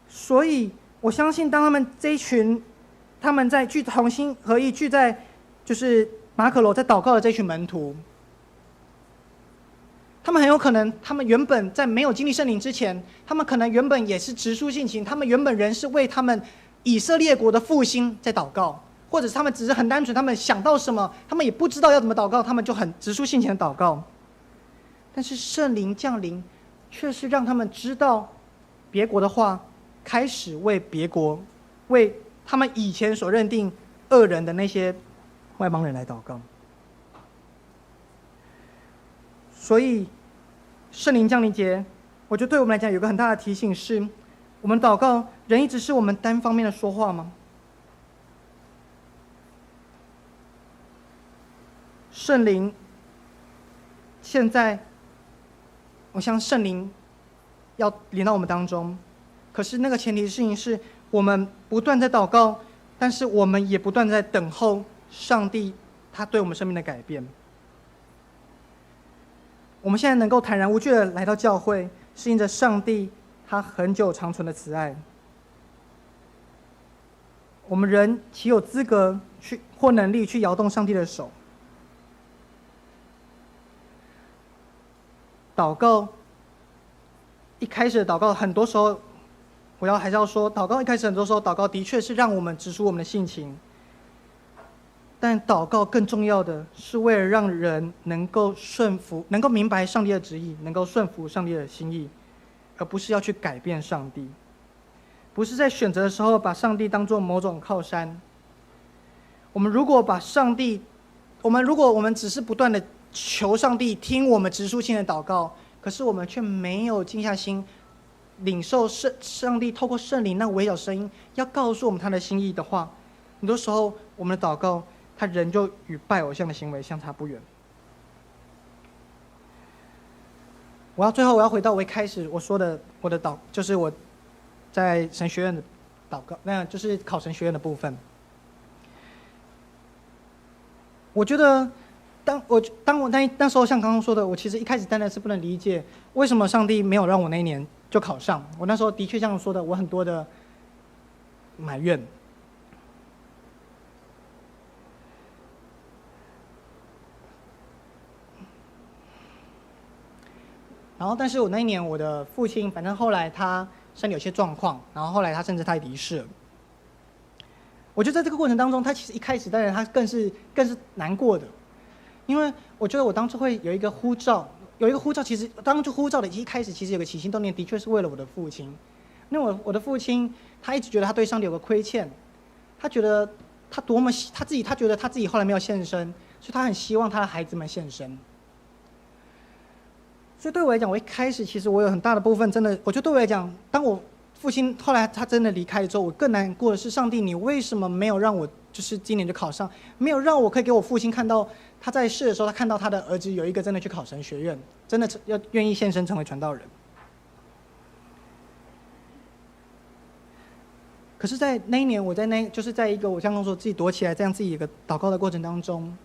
所以我相信，当他们这一群，他们在同心合意聚在就是马可楼在祷告的这群门徒，他们很有可能，他们原本在没有经历圣灵之前，他们可能原本也是直抒性情，他们原本人是为他们以色列国的复兴在祷告，或者是他们只是很单纯，他们想到什么，他们也不知道要怎么祷告，他们就很直抒性情的祷告。但是圣灵降临，却是让他们知道别国的话，开始为别国，为他们以前所认定恶人的那些外邦人来祷告。所以圣灵降临节，我觉得对我们来讲有个很大的提醒是，我们祷告人一直是我们单方面的说话吗？圣灵现在，我相信圣灵要临到我们当中，可是那个前提事情是我们不断在祷告，但是我们也不断在等候上帝他对我们生命的改变。我们现在能够坦然无惧的来到教会，是因着上帝他很久长存的慈爱。我们人岂有资格去或能力去摇动上帝的手？祷告一开始的祷告，很多时候还是要说，祷告一开始很多时候祷告的确是让我们直抒我们的性情，但祷告更重要的是为了让人能够顺服，能够明白上帝的旨意，能够顺服上帝的心意，而不是要去改变上帝，不是在选择的时候把上帝当作某种靠山。我们如果我们只是不断的求上帝听我们直抒性的祷告，可是我们却没有静下心领受上帝透过圣灵那微小声音要告诉我们他的心意的话，很多时候我们的祷告他人就与拜偶像的行为相差不远。最后我要回到我一开始我说的就是我在神学院的祷告，那就是考神学院的部分。我觉得当我那时候像刚刚说的，我其实一开始当然是不能理解为什么上帝没有让我那一年就考上。我那时候的确像说的，我很多的埋怨。然后但是我那一年我的父亲反正后来他身体有些状况，然后后来他甚至他也离世了。我觉得在这个过程当中，他其实一开始当然他更是难过的，因为我觉得我当初会有一个呼召，其实当初呼召的一开始其实有个起心动念，的确是为了我的父亲。因为我的父亲他一直觉得他对上帝有个亏欠，他觉得他觉得他自己后来没有献身，所以他很希望他的孩子们献身。所以对我来讲，我一开始其实我有很大的部分真的，我觉得对我来讲，当我父亲后来他真的离开了之后，我更难过的是，上帝你为什么没有让我就是今年就考上，没有让我可以给我父亲看到他在世的时候，他看到他的儿子有一个真的去考神学院，真的要愿意献身成为传道人。可是在那一年，我就是在一个我像刚说自己躲起来这样自己一个祷告的过程当中，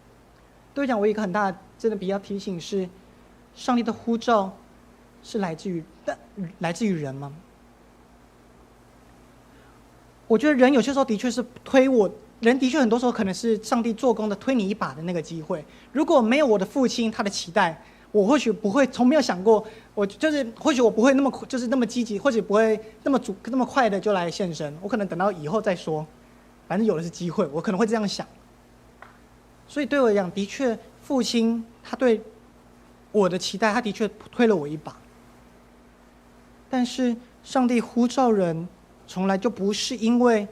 对我讲我有一个很大的真的比较提醒是，上帝的呼召是来自于人吗？我觉得人有些时候的确是人的确很多时候可能是上帝做工的推你一把的那个机会。如果没有我的父亲他的期待，我或许不会从没有想过，或许我不会那么积极，或许不会那么快的就来献身。我可能等到以后再说，反正有的是机会，我可能会这样想。所以对我来讲，的确父亲他对我的期待，他的确推了我一把。但是上帝呼召人，从来就不是因为，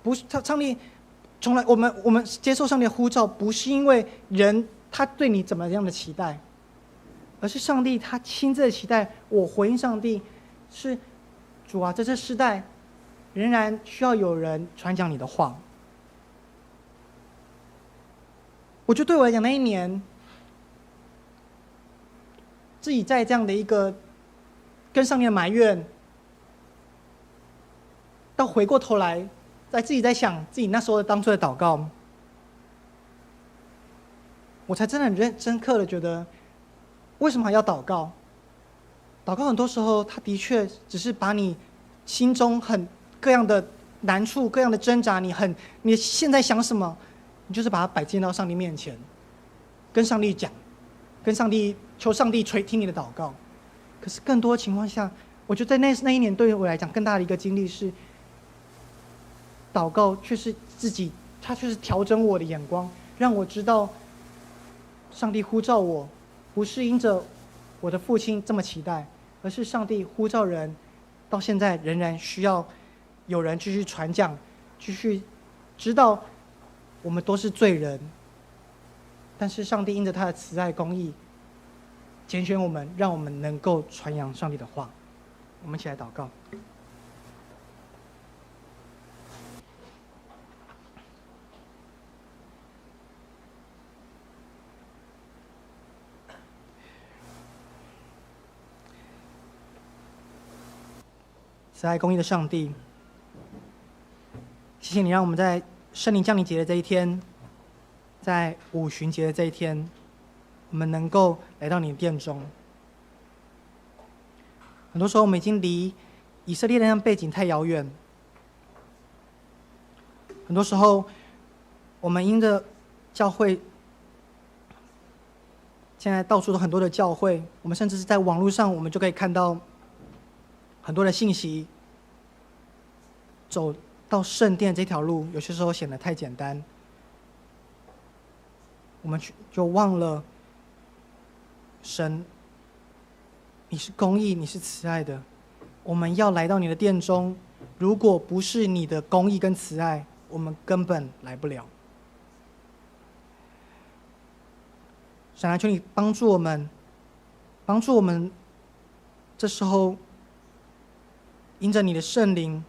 不是上帝从来我们接受上帝的呼召，不是因为人他对你怎么样的期待，而是上帝他亲自的期待我回应上帝，是主啊，在这世代仍然需要有人传讲你的话。我觉得对我来讲，那一年自己在这样的一个跟上帝的埋怨，到回过头来，自己在想自己那时候当初的祷告，我才真的很深刻的觉得，为什么还要祷告？祷告很多时候，它的确只是把你心中各样的难处、各样的挣扎，你现在想什么，你就是把它摆进到上帝面前，跟上帝讲，求上帝听你的祷告。可是更多情况下，我觉得在那一年对于我来讲，更大的一个经历是，祷告却是他却是调整我的眼光，让我知道，上帝呼召我，不是因着我的父亲这么期待，而是上帝呼召人，到现在仍然需要有人继续传讲，继续知道我们都是罪人，但是上帝因着他的慈爱公义，拣选我们，让我们能够传扬上帝的话。我们一起来祷告。慈爱公义的上帝，谢谢你让我们在圣灵降临节的这一天，在五旬节的这一天，我们能够来到你的殿中。很多时候我们已经离以色列的那样背景太遥远，很多时候我们因着教会，现在到处都很多的教会，我们甚至是在网络上，我们就可以看到很多的信息。走到圣殿这条路，有些时候显得太简单，我们就忘了神，你是公义，你是慈爱的。我们要来到你的殿中，如果不是你的公义跟慈爱，我们根本来不了。神啊，求你帮助我们，这时候因着你的圣灵，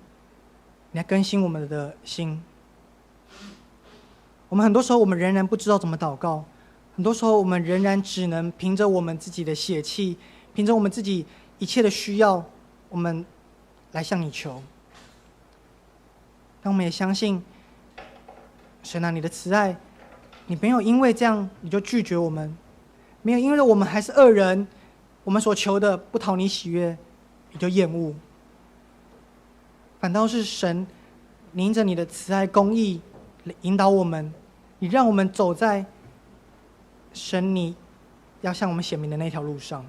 你来更新我们的心。我们很多时候，我们仍然不知道怎么祷告，很多时候我们仍然只能凭着我们自己的血气，凭着我们自己一切的需要，我们来向你求。但我们也相信，神啊，你的慈爱，你没有因为这样你就拒绝我们，没有因为我们还是恶人，我们所求的不讨你喜悦，你就厌恶。反倒是神，你因着你的慈爱公义引导我们，你让我们走在神你要向我们显明的那条路上。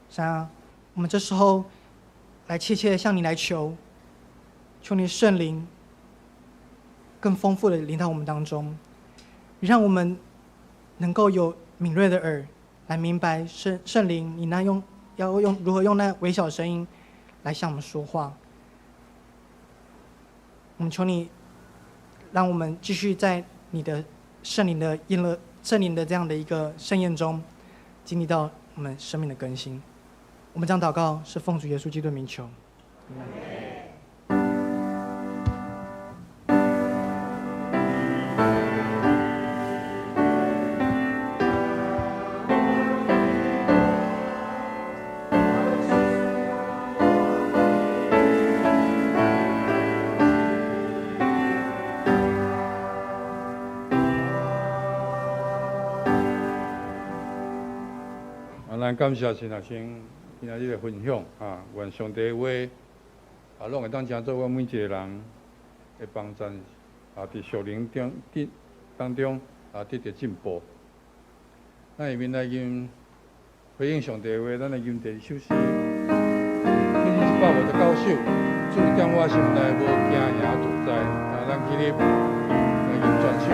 神啊，我们这时候来切切向你来求你的圣灵更丰富的临到我们当中，让我们能够有敏锐的耳来明白圣灵你要如何用那微小的声音来向我们说话。我们求你，让我们继续在你的圣灵的这样的一个盛宴中，经历到我们生命的更新。我们这样祷告，是奉主耶稣基督的名求。咱感谢新学生今仔日的分享愿上帝的话拢会当帮助阮每一个人的帮助伫属灵当中得到进步。咱下面来吟回应上帝的话，咱来吟第二首诗，经159首，注点我心内无惊吓主宰。咱起立来吟全首。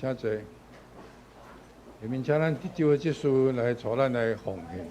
请坐。下面请咱第九个结束来带咱来奉献。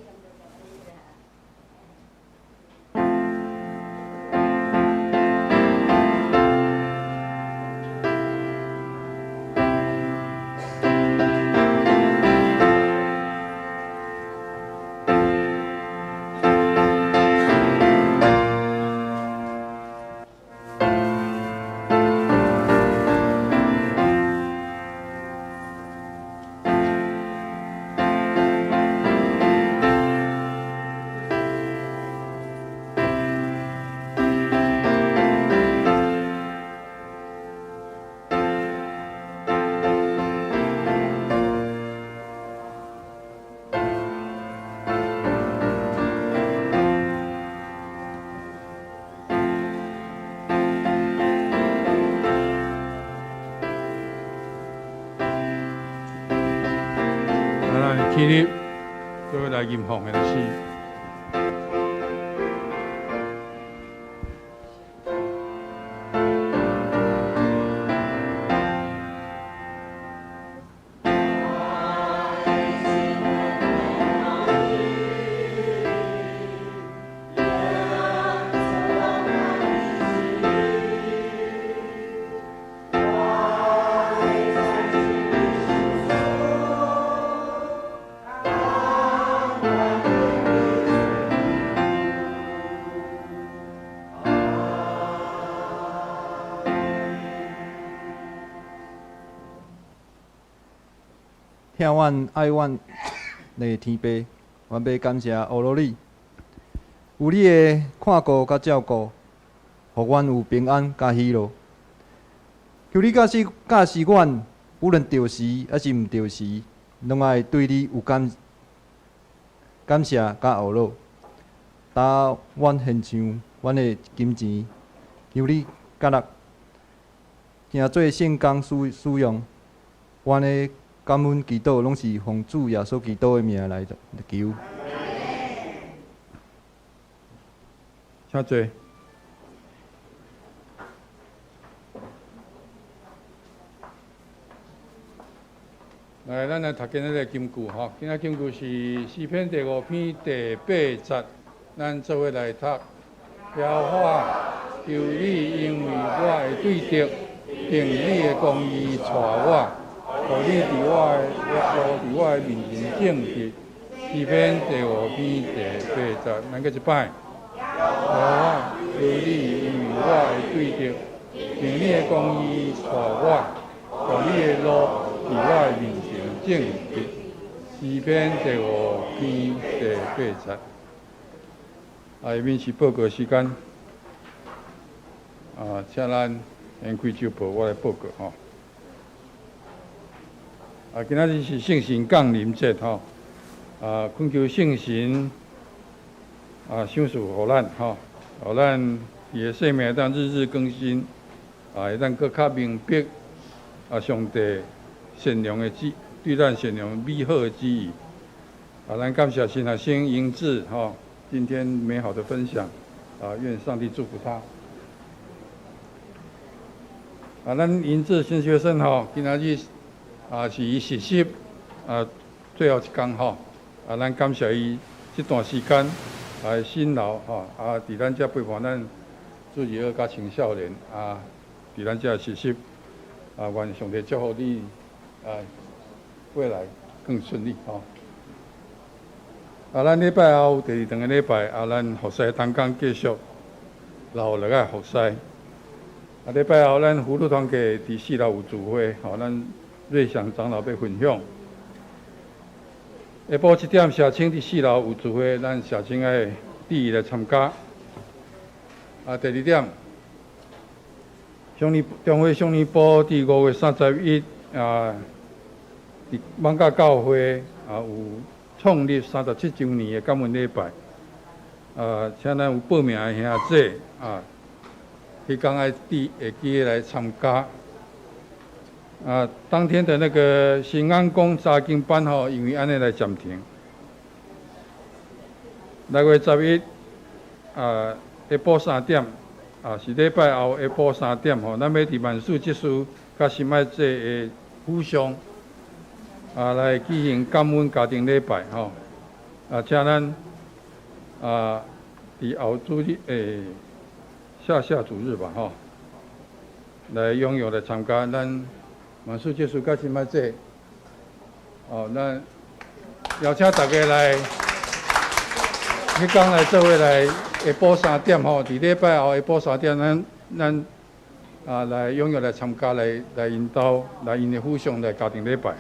起立，做来吟奉的诗。听阮爱阮的天父，阮要感谢乌罗里，有你的看顾甲照顾，互阮有平安甲喜乐。求你教示阮，无论着时还是毋着时，拢爱对你有感谢甲懊恼。打阮献上阮的金钱，求你角落，行做圣工使用，阮的感恩祈祷，拢是奉主耶稣基督的名来求。请坐。来，咱来读今仔个金句吼。今仔金句是诗篇第5篇第8节，咱做伙来读。耶和华，求你因为我的对敌，凭你的公义带我，互你伫我的面前正直。诗篇第5篇第8节，咱搁一摆。耶和华，求你因为我的对敌，凭你的公义带我，互你的路伫我的面前正直。诗篇第5篇第8节。下面是报告时间。请咱先开手报，我来报告吼。今仔日是圣神降临节吼。恳求圣神赏赐互咱吼，互咱伊的生命当日日更新，会当搁较明白上帝善良的对咱善良美好的旨意。咱感谢新学生英智吼，今天美好的分享，愿上帝祝福他。咱英智新学生吼，今仔日是伊实习最后一天吼，咱感谢伊这段时间辛劳吼，伫咱遮陪伴咱主义甲青少年伫咱遮实习，愿上帝祝福你未来更顺利吼。咱礼拜后第2堂个礼拜咱服侍同工继续留落来服侍。礼拜后咱福禄团契伫4楼有聚会，咱瑞祥长老要分享。下晡1点，社青伫4楼有聚会，咱社青爱第一来参加。第2点，中华乡里部伫5月31伫艋舺教会有创立37周年的感恩礼拜。请咱有报名的兄弟迄天会记得来参加。当天的那个新安宫查经班因为安尼来暂停。6月11下晡3点是礼拜后下晡3点咱要伫万事结束甲心爱节的府上来举行感恩家庭礼拜请咱伫后主日下主日吧来踊跃来参加咱万事结束甲心爱节咱邀请大家来。迄天来做伙来下晡3点伫礼拜后下晡3点，咱来踊跃来参加来引导来因的府上来家庭礼拜。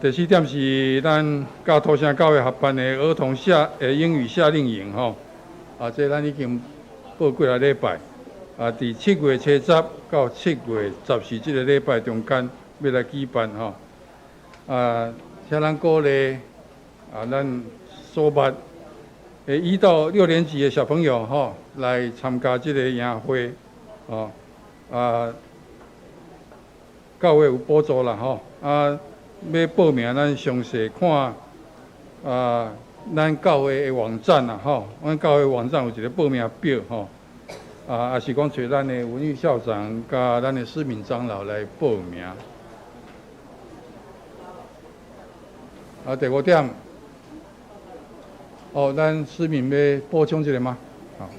第4点是咱甲土城教会合办的儿童英语夏令营这咱已经报过来礼拜。伫7月初10到7月14这个礼拜中间要来举办请咱鼓励。咱所捌1到6年级的小朋友来参加这个营会教会有补助啦要报名咱详细看咱教会的网站咱教会网站有一个报名表也是讲找咱的文育校长甲咱的施敏长老来报名。第5点。咱施敏要补充一个吗？好。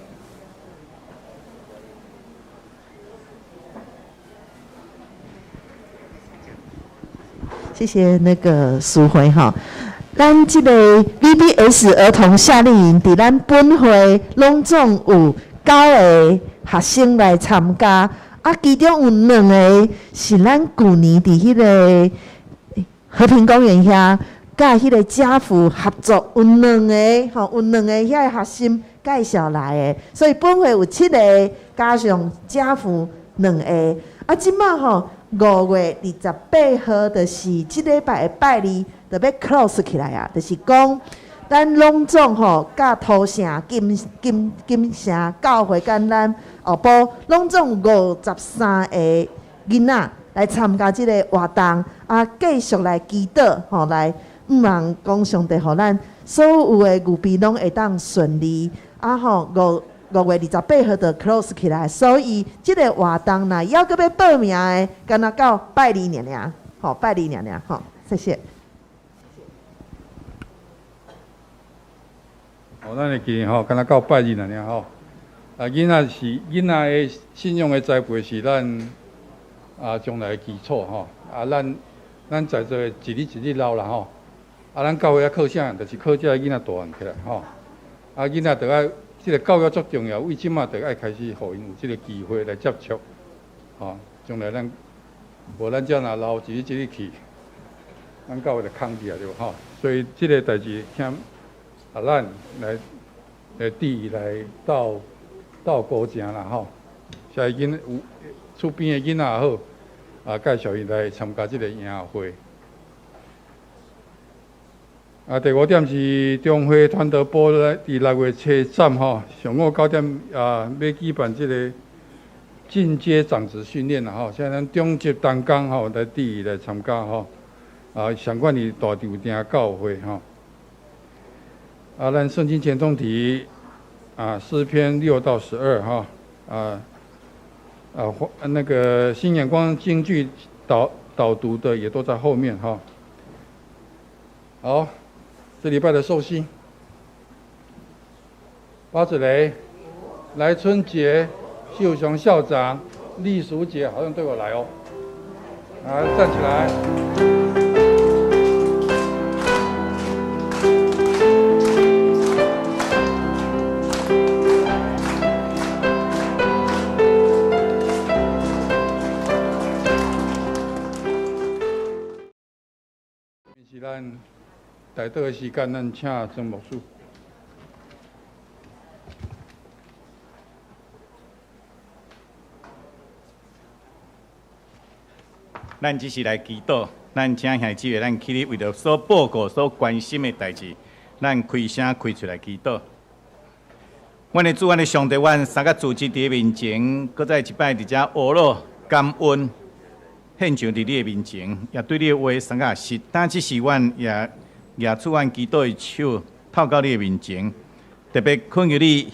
谢谢那个苏辉咱这个 VBS 儿童夏令营，伫咱本会拢总有9个学生来参加，其中有2个是咱去年伫迄个和平公园遐。甲迄个家父合作，有2个遐个学生介绍来的，所以本会有7个加上家父2个。即摆5月28号就是即礼拜的拜2，就要 close 起来就是讲咱拢总甲土城金城教会甲咱后部拢总53个囡仔来参加即个活动，继续来祈祷，来望讲上帝，互咱所有的牛皮拢会当顺利。5月28号就 close 起来，所以即个活动若要搁要报名的，敢若到拜二尔，拜二尔，谢谢。咱会记敢若到拜二尔囡仔的信用的栽培是咱将来的基础咱在座一日一日老啦咱教育靠啥？就是靠这囡仔大汉起来囡仔着爱。这个教育足重要，为即马就爱开始，互因有这个机会来接触，将来无咱遮若老一日去，咱教育就空去啊，对无所以这个代志请咱来第来到高正啦下因有厝边的囡仔也好，介绍伊来参加这个营会。第5点是中华传道部伫6月初3上午9点要举办这个进阶长职训练啦现在咱中级同工来第来参加相关于大场町教会咱圣经前中题诗篇6到12那个新眼光京剧导读的也都在后面好。这礼拜的寿星，八子雷、来春节、秀雄校长、丽淑姐，好像对我来哦。站起来。是咱。在这个时间，咱请曾牧师。咱只是来祈祷，咱请兄姊妹，咱起立为着所报告、所关心的代志，咱开声开出来祈祷。阮的主，阮的上帝，阮三个组织伫面前，搁再一摆伫遮学乐感恩，献上伫你的面前，也对你的话三个实，但只是阮也。举出阮祈祷的手，透到你的面前，特别恳求你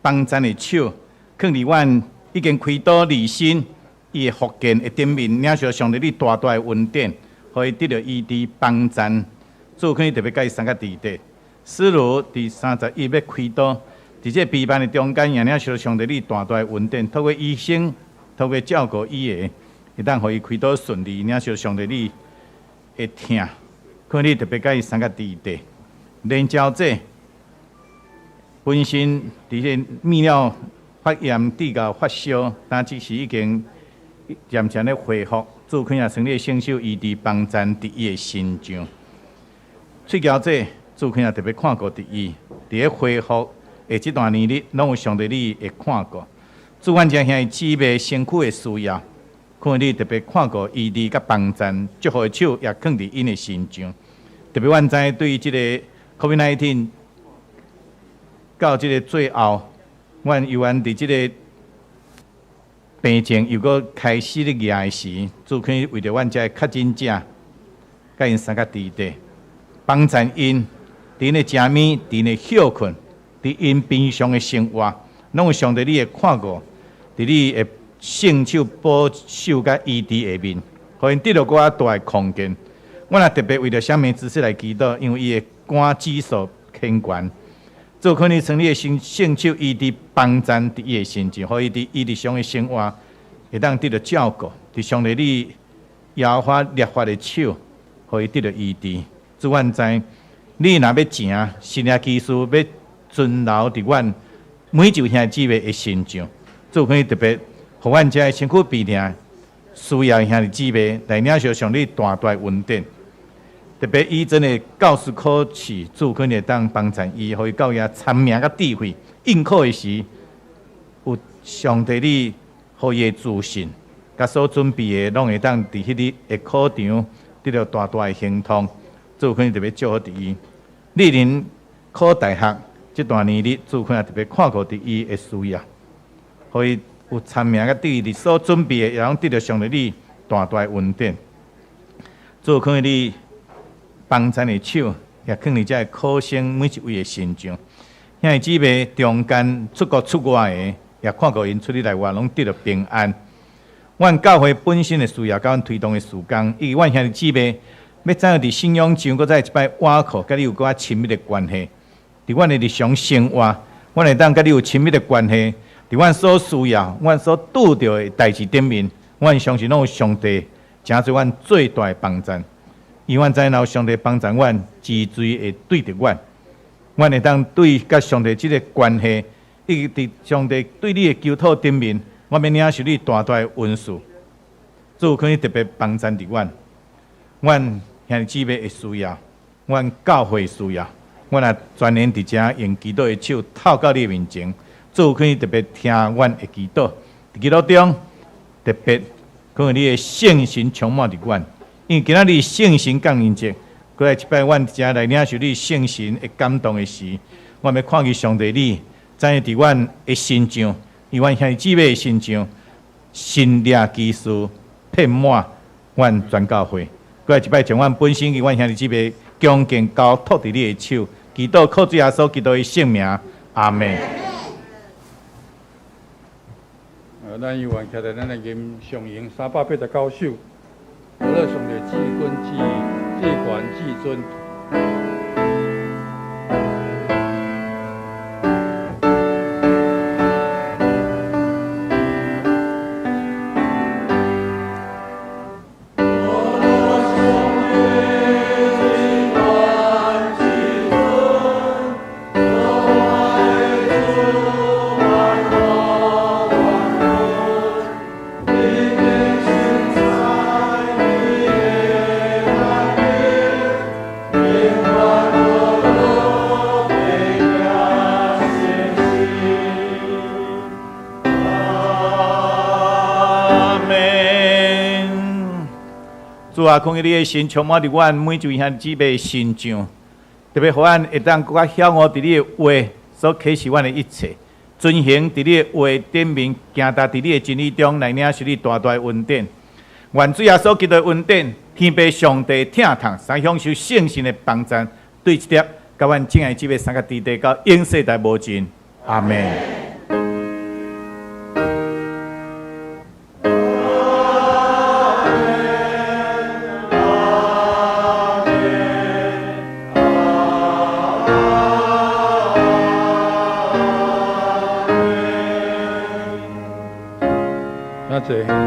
帮咱的手，劝伫阮已经开刀离心，伊的福建的顶面，领受上帝你大大的恩典，可以得到医治帮咱。主恳你特别甲伊三个弟弟，思如第31要开刀，伫这闭班的中间，也领受上帝你大大的恩典，透过医生，透过照顾伊的，会当互伊开刀顺利，领受上帝你的听。恳你特别甲伊三个弟弟，连招者本身伫个泌尿发炎、低高发烧，但只是已经渐渐咧恢复。主恳也成立圣手医治帮咱伫伊的心上。喙交者主恳也特别看顾伫伊，伫咧恢复的这段年日，拢有上帝你会看顾。主阮遮兄姊妹身躯的需要，恳你特别看顾医治甲帮咱，祝福的手也放伫因的心上。特别，阮知对即个 COVID-19 到即个最后，阮犹原伫即个病情又搁开始咧压的时，主可以为着阮遮确诊者，甲因三个弟弟，帮助因伫因的食面，伫因的休困，伫因平常的生活，拢有上帝你的看顾，伫你的圣手保守甲医治下面，互因得到较大的空间。我也特别为着啥物知识来祈祷，因为伊的肝指数偏悬，做可能成立的圣手医治帮咱伫伊的心情，互伊伫伊日常的生活会当得到照顾，伫上帝你摇花裂发的手，互伊得到医治。主阮知，你若要行，新的技术要存留伫阮每一位兄姊妹的心上，做可以特别，互阮遮的身躯病痛需要兄姊妹来领受上帝大大恩典。特别医真的教师考试，主可能会当帮助伊，互伊到遐参命甲智慧，应考的时有上帝你互伊的自信，甲所准备的拢会当伫迄日的考场得到大大的亨通。主可能特别祝福伫伊，历年考大学这段年日，主可能特别看顾伫伊的需要，互伊有参命甲智慧，所准备的也拢得到上帝你大大恩典。主看你帮咱的手，也看你这考生每一位的心肠。兄弟姊妹中间出国出外的，也看过因出去内外拢得到平安。阮教会本身的需要，甲阮推动的事工，以及阮兄弟姊妹要怎样伫信仰上，搁再一摆挖苦，甲你有搁较亲密的关系。伫阮的日常生活，阮会当甲你有亲密的关系。伫阮所需要、阮所拄着的代志顶面，阮相信拢有上帝诚做阮最大的帮助。伊阮知影上帝帮助阮，治罪会对着阮，阮会当对甲上帝即个关系，以及伫上帝对你的求讨顶面，我要领受你大大的恩赐。主可以特别帮助伫阮，阮兄弟姊妹的需要，阮教会的需要，阮也专门伫遮用基督的手透到你面前。主可以特别听阮的祈祷，伫祈祷中特别可能你的圣神充满伫阮，因为今仔日圣神降临节，过来一摆阮遮来领受你圣神的感动的时，我要看见上帝你，知影伫阮的心上，伫阮兄弟姊妹的心上，神力基础遍满阮全教会。过来一摆将阮本身与阮兄弟姊妹恭敬交托伫你的手，祈祷靠主耶稣基督的圣名，阿门。咱议员徛在咱的银上营389首，我乐上帝至君至权至尊。主啊，看见你的心充满伫阮每一位兄弟姊妹的心上，特别互阮会当更加晓悟伫你的话所启示阮的一切，遵行伫你的话顶面，行踏伫你的真理中来领受你大大的恩典。愿主耶稣基督的恩典，天父上帝疼痛，三享受圣神的帮助，对这点，甲阮敬爱姊妹三个地地到永世代无尽。阿门。谢谢。